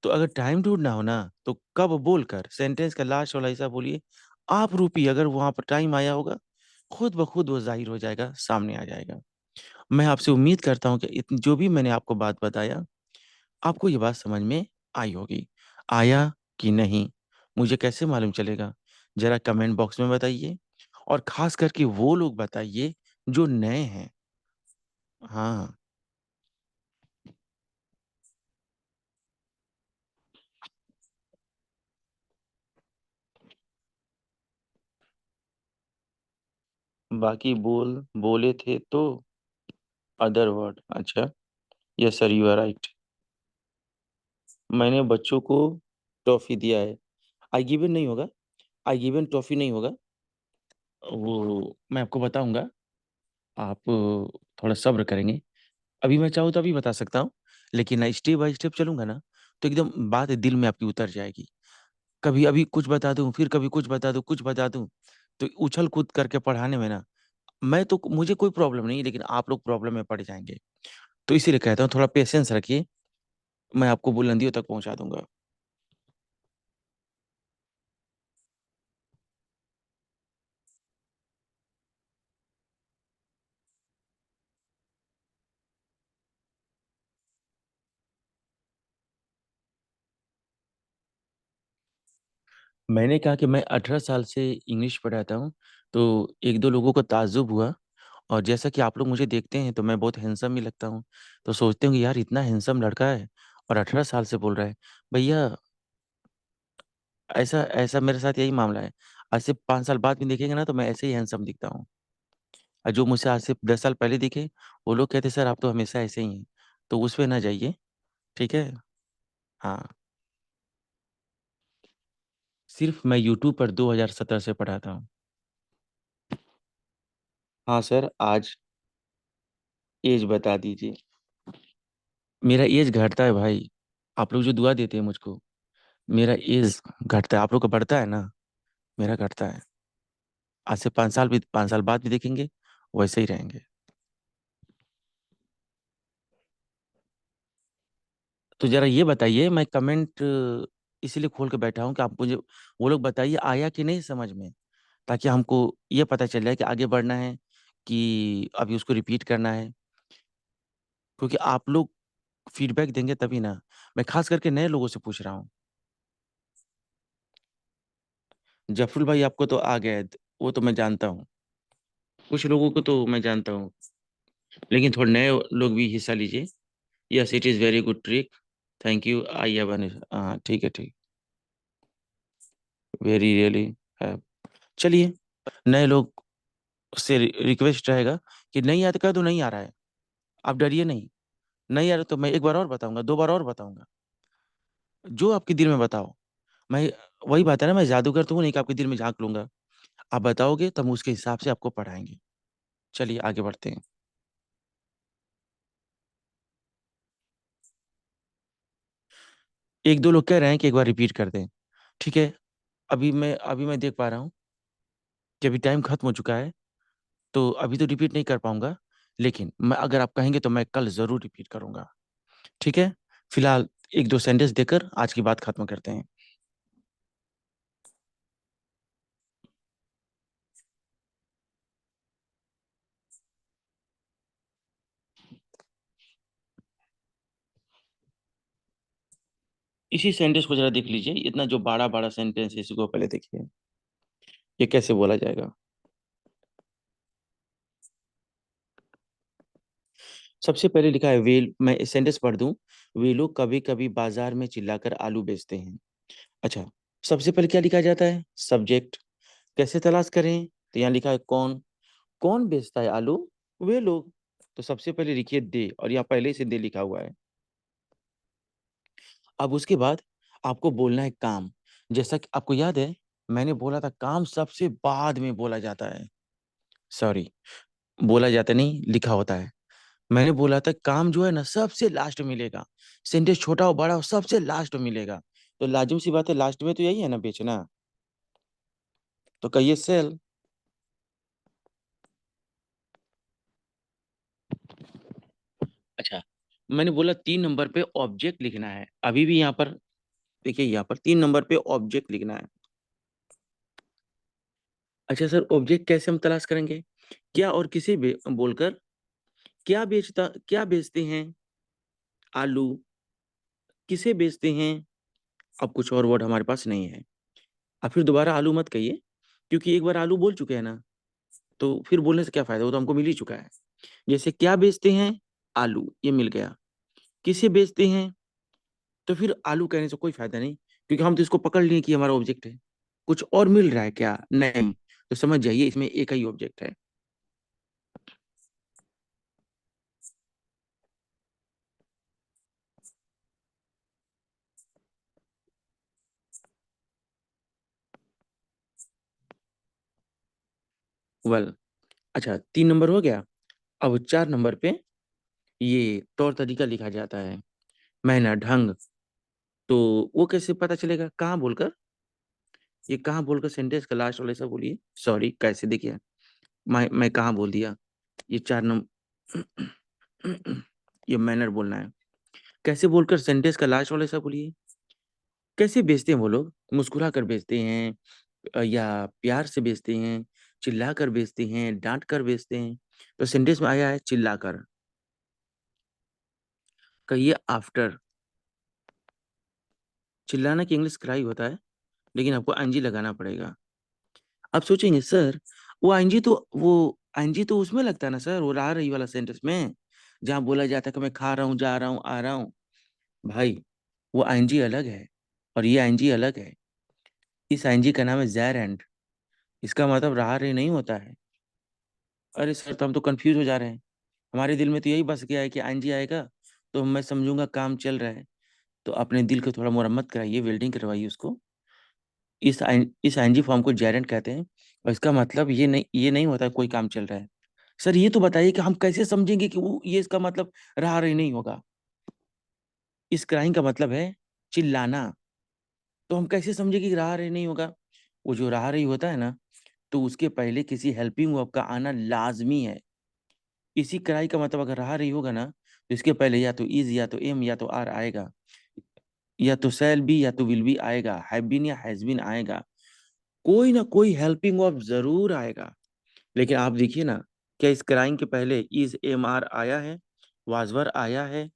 तो अगर टाइम ढूंढना हो ना, तो कब बोलकर सेंटेंस का लास्ट वाला हिस्सा बोलिए। आप रूपी अगर वहां पर टाइम आया होगा, खुद ब खुद वो जाहिर हो जाएगा, सामने आ जाएगा। मैं आपसे उम्मीद करता हूँ कि जो भी मैंने आपको बात बताया, आपको ये बात समझ में आई होगी। आया कि नहीं, मुझे कैसे मालूम चलेगा? जरा कमेंट बॉक्स में बताइए, और खास करके वो लोग बताइए जो नए हैं। हाँ। बाकी बोले थे तो अदर वर्ड। अच्छा। Yes sir, you are right. मैंने बच्चों को टॉफी दिया है। आई गिवन नहीं होगा, आई गिवन टॉफी नहीं होगा। वो मैं आपको बताऊंगा, आप थोड़ा सब्र करेंगे। अभी मैं चाहूँ तो अभी बता सकता हूँ, लेकिन स्टेप बाय स्टेप चलूंगा ना, तो एकदम बात दिल में आपकी उतर जाएगी। कभी अभी कुछ बता दूं, फिर कभी कुछ बता दूं, कुछ बता दूं, तो उछल कूद करके पढ़ाने में ना, मैं तो, मुझे कोई प्रॉब्लम नहीं, लेकिन आप लोग प्रॉब्लम में पड़ जाएंगे। तो इसीलिए कहता हूँ थोड़ा पेशेंस रखिए, मैं आपको बुलंदियों तक पहुंचा दूंगा। मैंने कहा कि मैं 18 साल से इंग्लिश पढ़ाता हूँ। तो एक दो लोगों को ताज्जुब हुआ, और जैसा कि आप लोग मुझे देखते हैं तो मैं बहुत हैंडसम ही लगता हूँ। तो सोचते हैं कि यार इतना हैंडसम लड़का है, और 18 साल से बोल रहा है। भैया, ऐसा ऐसा मेरे साथ यही मामला है। आज से 5 साल बाद भी देखेंगे ना, तो मैं ऐसे ही हैंडसम दिखता हूँ। और जो मुझसे आज से 10 साल पहले दिखे, वो लोग कहते सर आप तो हमेशा ऐसे ही हैं। तो उस पे ना जाइए। ठीक है। हाँ। सिर्फ मैं यूट्यूब पर 2017 से पढ़ाता हूँ। हाँ सर, आज एज बता दीजिए। मेरा एज घटता है भाई। आप लोग जो दुआ देते हैं मुझको, मेरा एज घटता है। आप लोग का बढ़ता है ना, मेरा घटता है। आज से 5 साल भी, 5 साल बाद भी देखेंगे, वैसे ही रहेंगे। तो जरा ये बताइए, मैं कमेंट इसीलिए खोल के बैठा हूँ कि आप मुझे वो लोग बताइए आया कि नहीं समझ में, ताकि हमको ये पता चल जाए कि आगे बढ़ना है कि अभी उसको रिपीट करना है। क्योंकि आप लोग फीडबैक देंगे तभी ना। मैं खास करके नए लोगों से पूछ रहा हूँ। जफरुल भाई आपको तो आ गया है, वो तो मैं जानता हूँ। कुछ लोगों को तो मैं जानता हूँ, लेकिन थोड़े नए लोग भी हिस्सा लीजिए। Yes, it is very good trick. Thank you, I have. हाँ ठीक है, ठीक। वेरी रियली है। चलिए, नए लोग से रिक्वेस्ट रहेगा कि नहीं आता, कह दो नहीं आ रहा है। आप डरिए नहीं। नहीं आ रहा तो मैं एक बार और बताऊंगा, 2 बार और बताऊंगा। जो आपके दिल में बताओ। मैं, वही बात है ना, मैं जादूगर तो हूँ नहीं कि आपके दिल में झांक लूंगा। आप बताओगे तो हम उसके हिसाब से आपको पढ़ाएंगे। चलिए आगे बढ़ते हैं। एक दो लोग कह रहे हैं कि एक बार रिपीट कर दें। ठीक है। अभी मैं देख पा रहा हूँ कि अभी टाइम खत्म हो चुका है, तो अभी तो रिपीट नहीं कर पाऊंगा। लेकिन मैं, अगर आप कहेंगे तो मैं कल जरूर रिपीट करूंगा। ठीक है। फिलहाल एक दो सेंटेंस देकर आज की बात खत्म करते हैं। इसी सेंटेंस को जरा देख लीजिए। इतना जो बड़ा बड़ा सेंटेंस है, इसको पहले देखिए। ये कैसे बोला जाएगा। सबसे पहले लिखा है वे, मैं सेंटेंस पढ़ दूं। वे लोग कभी कभी बाजार में चिल्लाकर आलू बेचते हैं। अच्छा, सबसे पहले क्या लिखा जाता है? सब्जेक्ट। कैसे तलाश करें? तो यहाँ लिखा है कौन। कौन बेचता है आलू? वे लोग। तो सबसे पहले लिखिए दे, और यहाँ पहले से दे लिखा हुआ है। अब उसके बाद आपको बोलना है काम। जैसा कि आपको याद है, मैंने बोला था काम सबसे बाद में बोला जाता है। सॉरी, बोला जाता नहीं, लिखा होता है। मैंने बोला था काम जो है ना सबसे लास्ट में मिलेगा। सेंटेंस छोटा हो बड़ा हो, सबसे लास्ट में मिलेगा। तो लाजिम सी बात है, लास्ट में तो यही है ना, बेचना। तो कहिए सेल। अच्छा, मैंने बोला 3 नंबर पे ऑब्जेक्ट लिखना है। अभी भी यहाँ पर देखिए, यहाँ पर 3 नंबर पे ऑब्जेक्ट लिखना है। अच्छा सर, ऑब्जेक्ट कैसे हम तलाश करेंगे? क्या और किसे बोलकर। क्या बेचते हैं? आलू। किसे बेचते हैं? अब कुछ और वर्ड हमारे पास नहीं है। अब फिर दोबारा आलू मत कहिए, क्योंकि एक बार आलू बोल चुके हैं ना। तो फिर बोलने से क्या फायदा, वो तो हमको मिल ही चुका है। जैसे क्या बेचते हैं? आलू, ये मिल गया। किसे बेचते हैं? तो फिर आलू कहने से कोई फायदा नहीं, क्योंकि हम तो इसको पकड़ लिए कि हमारा ऑब्जेक्ट है। कुछ और मिल रहा है क्या? नहीं। तो समझ जाइए, इसमें एक ही ऑब्जेक्ट है। वेल, अच्छा 3 नंबर हो गया। अब 4 नंबर पे ये तौर तरीका लिखा जाता है। मैनर, ढंग। तो वो कैसे पता चलेगा? कहाँ बोलकर। ये कहाँ बोलकर सेंटेंस का लास्ट वाला ऐसा बोलिए। सॉरी, कैसे देखिए, मैं कहाँ बोल दिया। ये 4 नंबर। ये मैनर बोलना है। कैसे बोलकर सेंटेंस का लास्ट वाला ऐसा बोलिए। कैसे बेचते हैं वो लोग? मुस्कुरा कर बेचते हैं, या प्यार से बेचते हैं, चिल्ला कर बेचते हैं, डांट कर बेचते हैं। तो सेंटेंस में आया है चिल्ला कर। कहिए आफ्टर। चिल्लाना की इंग्लिश क्राई होता है, लेकिन आपको आईएनजी लगाना पड़ेगा। आप सोचेंगे सर, वो आईएनजी तो उसमें लगता है ना सर, वो रहा रही वाला सेंटेंस में, जहाँ बोला जाता है कि मैं खा रहा हूँ, जा रहा हूँ, आ रहा हूँ। भाई, वो आईएनजी अलग है, और ये आईएनजी अलग है। इस आईएनजी का नाम है ज़ैर एंड। इसका मतलब रहा रही नहीं होता है। अरे सर, तो हम तो कंफ्यूज हो जा रहे हैं। हमारे दिल में तो यही बस गया है कि आईएनजी आएगा तो मैं समझूंगा काम चल रहा है। तो अपने दिल को थोड़ा मुरम्मत कराइए, वेल्डिंग करवाइए उसको। इस आईएनजी फॉर्म को जेरेंट कहते हैं। और इसका मतलब ये नहीं होता है कोई काम चल रहा है। सर ये तो बताइए कि हम कैसे समझेंगे कि वो ये इसका मतलब रहा रही नहीं होगा। इस क्राइम का मतलब है चिल्लाना। तो हम कैसे समझेंगे कि रहा रही नहीं होगा। वो जो रहा रही होता है ना, तो उसके पहले किसी हेल्पिंग वर्ब का आना लाजमी है। इसी क्राई का मतलब अगर रहा रही होगा ना, तो इसके पहले या तो इज या तो एम या तो आर आएगा, या तो शैल बी या तो विल बी आएगा, हैव बीन या हैज बीन आएगा। कोई ना कोई हेल्पिंग वर्ब जरूर आएगा। लेकिन आप देखिए ना, क्या इस क्राइम के पहले इज एम आर आया है, वाजवर आया है,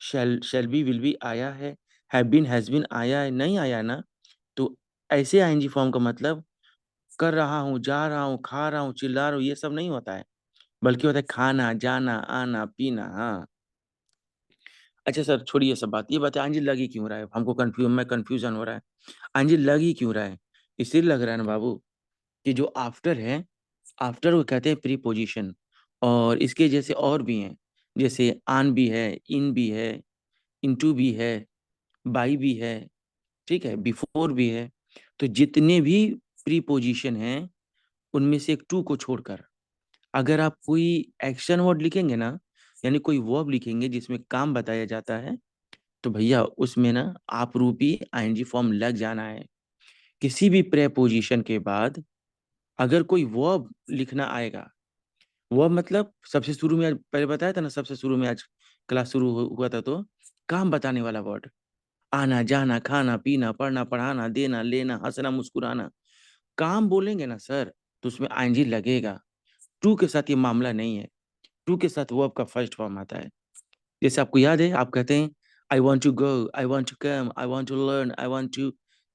शैल बी विल बी आया है, हैव बीन हैज बीन आया है? नहीं आया ना। तो ऐसे आईएनजी फॉर्म का मतलब कर रहा हूँ, जा रहा हूँ, खा रहा हूँ, चिल्ला रहा हूँ, ये सब नहीं होता है। बल्कि होता है खाना, जाना, आना, पीना। हाँ। अच्छा सर, छोड़िए सब बात, ये बताइए आंजी लगी क्यों रहा है? हमको कंफ्यूजन हो रहा है। आंजी लगी क्यों रहा है? इसलिए लग रहा है ना बाबू, कि जो आफ्टर है, आफ्टर को कहते हैं प्रीपोजिशन। और इसके जैसे और भी हैं, जैसे आन भी है, इन भी है, इनटू भी है, बाई भी है, ठीक है, बिफोर भी है। तो जितने भी प्रीपोजिशन हैं, उनमें से एक टू को छोड़कर अगर आप कोई एक्शन वर्ड लिखेंगे ना, यानी कोई वर्ब लिखेंगे जिसमें काम बताया जाता है, तो भैया उसमें ना आप रूपी आईएनजी फॉर्म लग जाना है। किसी भी प्रेपोजिशन के बाद अगर कोई वर्ब लिखना आएगा, वर्ब मतलब सबसे शुरू में, आज पहले बताया था ना, सबसे शुरू में आज क्लास शुरू हुआ था, तो काम बताने वाला वर्ड, आना, जाना, खाना, पीना, पढ़ना, पढ़ाना, देना, लेना, हंसना, मुस्कुराना, काम बोलेंगे ना सर, तो उसमें आईएनजी लगेगा। टू के साथ ये मामला नहीं है। टू के साथ वर्ब का फर्स्ट फॉर्म आता है। जैसे आपको याद है, आप कहते हैं I want to go, I want to come, I want to learn, I want to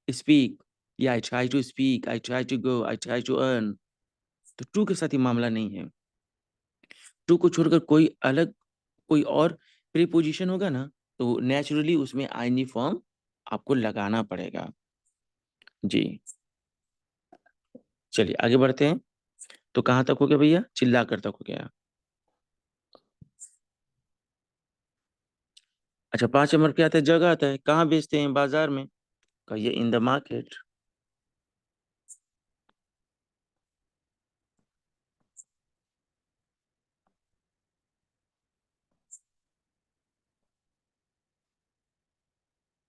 speak, या I try to speak, I try to go, I try to earn. तो टू के साथ ये मामला नहीं है। टू को छोड़कर कोई अलग, कोई और प्रीपोजिशन होगा ना, तो नेचुरली उसमें आईनी फॉर्म आपको लगाना पड़ेगा। जी। चलिए आगे बढ़ते हैं। तो कहाँ तक हो गया भैया? चिल्ला कर तक हो गया। अच्छा, 5 नंबर पे आता है, जगह आता है, कहाँ बेचते हैं? बाजार में। कहिए इन द मार्केट।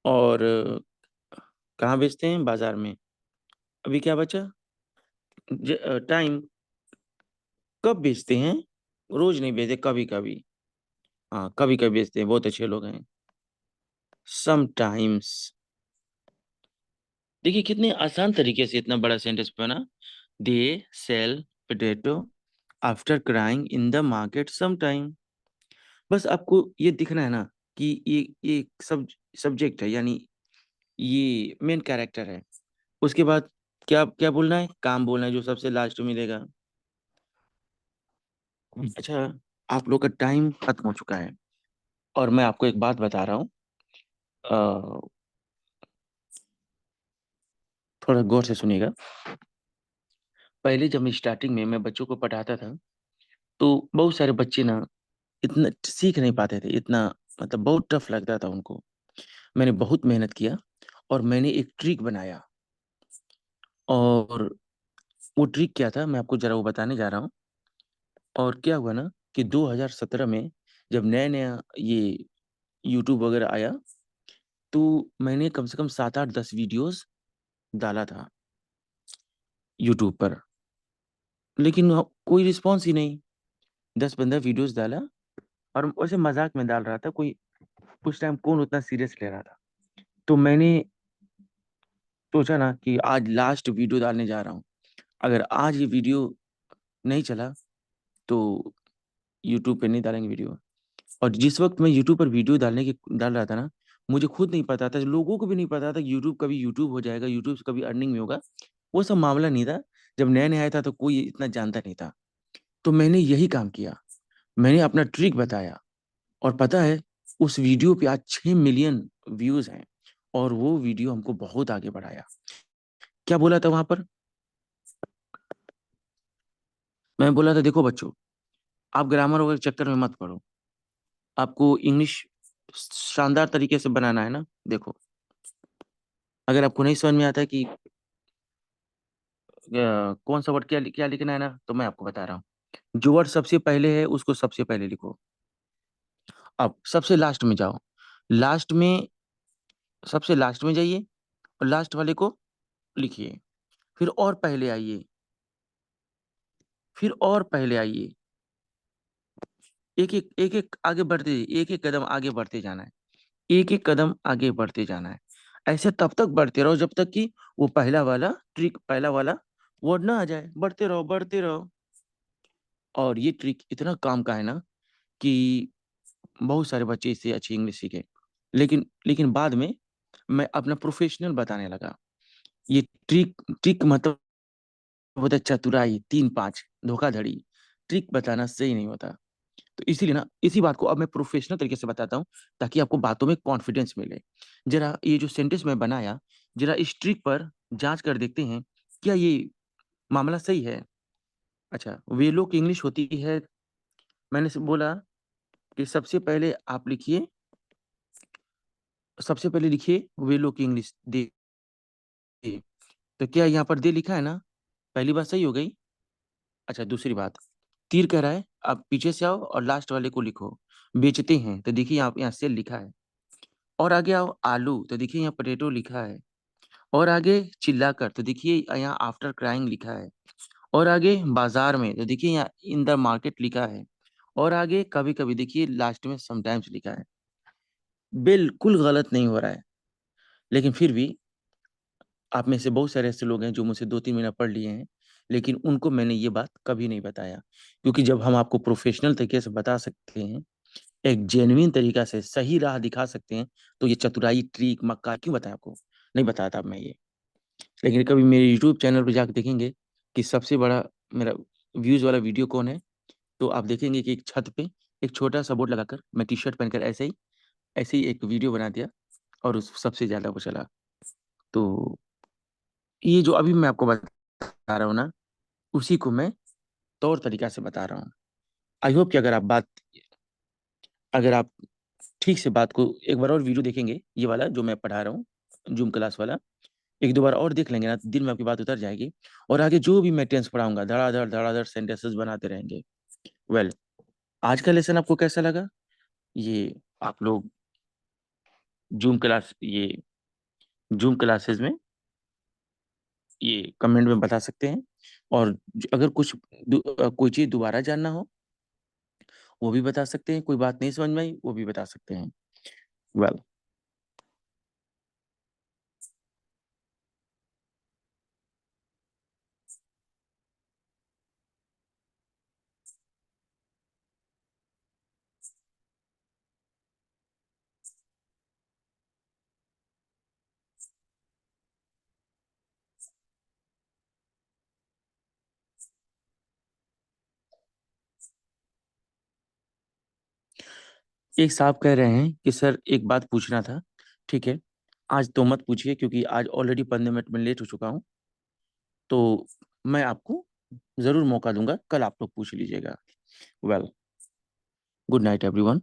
और कहाँ बेचते हैं? बाजार में। अभी क्या बचा? टाइम। कब बेचते हैं? रोज नहीं बेचते, कभी कभी। हाँ, कभी कभी बेचते हैं, बहुत अच्छे लोग हैं। समटाइम्स। देखिए कितने आसान तरीके से इतना बड़ा सेंटेंस बना। They sell potato after crying in the market sometime. बस आपको ये दिखना है ना, कि ये सब्जेक्ट है, यानी ये मेन कैरेक्टर है। उसके बाद क्या क्या बोलना है? काम बोलना है, जो सबसे लास्ट में मिलेगा। अच्छा, आप लोग का टाइम खत्म हो चुका है, और मैं आपको एक बात बता रहा हूँ। अ, थोड़ा गौर से सुनिएगा। पहले जब मैं स्टार्टिंग में मैं बच्चों को पढ़ाता था, तो बहुत सारे बच्चे ना इतना सीख नहीं पाते थे, इतना मतलब बहुत टफ लगता था उनको। मैंने बहुत मेहनत किया, और मैंने एक ट्रिक बनाया। और वो ट्रिक क्या था, मैं आपको जरा वो बताने जा रहा हूँ। और क्या हुआ ना, कि 2017 में जब नया नया ये यूट्यूब वगैरह आया, तो मैंने कम से कम 7 8 10 वीडियोस डाला था यूट्यूब पर। लेकिन कोई रिस्पॉन्स ही नहीं। 10 15 वीडियोस डाला, और वैसे मजाक में डाल रहा था, कोई उस टाइम कौन उतना सीरियस ले रहा था। तो मैंने सोचा ना कि आज लास्ट वीडियो डालने जा रहा हूँ। अगर आज ये वीडियो नहीं चला, तो यूट्यूब पे नहीं डालेंगे वीडियो। और जिस वक्त मैं यूट्यूब पर वीडियो डाल रहा था ना, मुझे खुद नहीं पता था, लोगों को भी नहीं पता था कि यूट्यूब कभी यूट्यूब हो जाएगा, यूट्यूब से कभी अर्निंग में होगा। वो सब मामला नहीं था। जब नया नया आया था, तो कोई इतना जानता नहीं था। तो मैंने यही काम किया, मैंने अपना ट्रिक बताया। और पता है, उस वीडियो पे आज 6 मिलियन व्यूज हैं। और वो वीडियो हमको बहुत आगे बढ़ाया। क्या बोला था वहां पर? मैं बोला था, देखो बच्चों, आप ग्रामर वगैरह चक्कर में मत पड़ो। आपको इंग्लिश शानदार तरीके से बनाना है ना। देखो, अगर आपको नहीं समझ में आता है कि कौन सा वर्ड क्या क्या लिखना है ना, तो मैं आपको बता रहा हूँ। जो वर्ड सबसे पहले है उसको सबसे पहले लिखो। अब सबसे लास्ट में जाओ, लास्ट में, सबसे लास्ट में जाइए और लास्ट वाले को लिखिए। फिर और पहले आइए, फिर और पहले आइए। एक एक आगे बढ़ते, एक एक कदम आगे बढ़ते जाना है, एक एक कदम आगे बढ़ते जाना है। ऐसे तब तक बढ़ते रहो जब तक कि वो पहला वाला ट्रिक, पहला वाला वर्ड ना आ जाए। बढ़ते रहो, बढ़ते रहो। और ये ट्रिक इतना काम का है ना कि बहुत सारे बच्चे इससे अच्छी इंग्लिश सीखे। लेकिन लेकिन बाद में मैं अपना प्रोफेशनल बताने लगा। ये ट्रिक, ट्रिक मतलब होता है चतुराई, 3 5 धोखाधड़ी। ट्रिक बताना सही नहीं होता। तो इसीलिए ना, इसी बात को अब मैं प्रोफेशनल तरीके से बताता हूँ ताकि आपको बातों में कॉन्फिडेंस मिले। जरा ये जो सेंटेंस मैं बनाया, जरा इस ट्रिक पर जांच कर देखते हैं, क्या ये मामला सही है। अच्छा, वे लोग इंग्लिश होती है, मैंने से बोला कि सबसे पहले आप लिखिए, सबसे पहले लिखिए वे लोग की इंग्लिश दे। तो क्या यहाँ पर दे लिखा है ना? पहली बात सही हो गई। अच्छा, दूसरी बात, तीर कह रहा है आप पीछे से आओ और लास्ट वाले को लिखो। बेचते हैं तो देखिए यहाँ सेल लिखा है। और आगे आओ आलू, तो देखिए यहाँ पोटैटो लिखा है। और आगे चिल्लाकर, तो देखिए यहाँ आफ्टर क्राइंग लिखा है। और आगे बाजार में, तो देखिए यहाँ इन द मार्केट लिखा है। और आगे कभी कभी, देखिए लास्ट में समटाइम्स लिखा है। बिल्कुल गलत नहीं हो रहा है। लेकिन फिर भी आप में से बहुत सारे ऐसे लोग हैं जो मुझसे 2 3 महीना पढ़ लिए हैं, लेकिन उनको मैंने ये बात कभी नहीं बताया। क्योंकि जब हम आपको प्रोफेशनल तरीके से बता सकते हैं, एक जेन्युइन तरीका से सही राह दिखा सकते हैं, तो ये चतुराई, ट्रिक, मक्कार क्यों बताएं आपको? नहीं बताता मैं ये। लेकिन कभी मेरे यूट्यूब चैनल पर जाकर देखेंगे कि सबसे बड़ा मेरा व्यूज वाला वीडियो कौन है, तो आप देखेंगे कि एक छत पे एक छोटा सा बोर्ड लगाकर मैं टी शर्ट पहनकर ऐसे ही एक वीडियो बना दिया और उस सबसे ज्यादा वो चला। तो ये जो अभी मैं आपको बता रहा हूँ ना, उसी को मैं तौर तरीका से बता रहा हूँ। आई होप कि अगर आप ठीक से बात को एक बार और वीडियो देखेंगे, ये वाला जो मैं पढ़ा रहा हूँ, जूम क्लास वाला, एक दो बार और देख लेंगे ना, दिन में आपकी बात उतर जाएगी। और आगे जो भी मैं टेंस पढ़ाऊंगा, धड़ाधड़ धड़ाधड़ सेंटेंसेस बनाते रहेंगे। वेल, आज का लेसन आपको कैसा लगा? ये आप लोग जूम क्लास, ये जूम क्लासेस में ये कमेंट में बता सकते हैं। और अगर कोई चीज दोबारा जानना हो वो भी बता सकते हैं, कोई बात नहीं समझ में आई वो भी बता सकते हैं। वेल, एक साहब कह रहे हैं कि सर एक बात पूछना था। ठीक है, आज तो मत पूछिए क्योंकि आज ऑलरेडी 15 मिनट में लेट हो चुका हूँ। तो मैं आपको जरूर मौका दूंगा, कल आप लोग पूछ लीजिएगा। Well, good night everyone.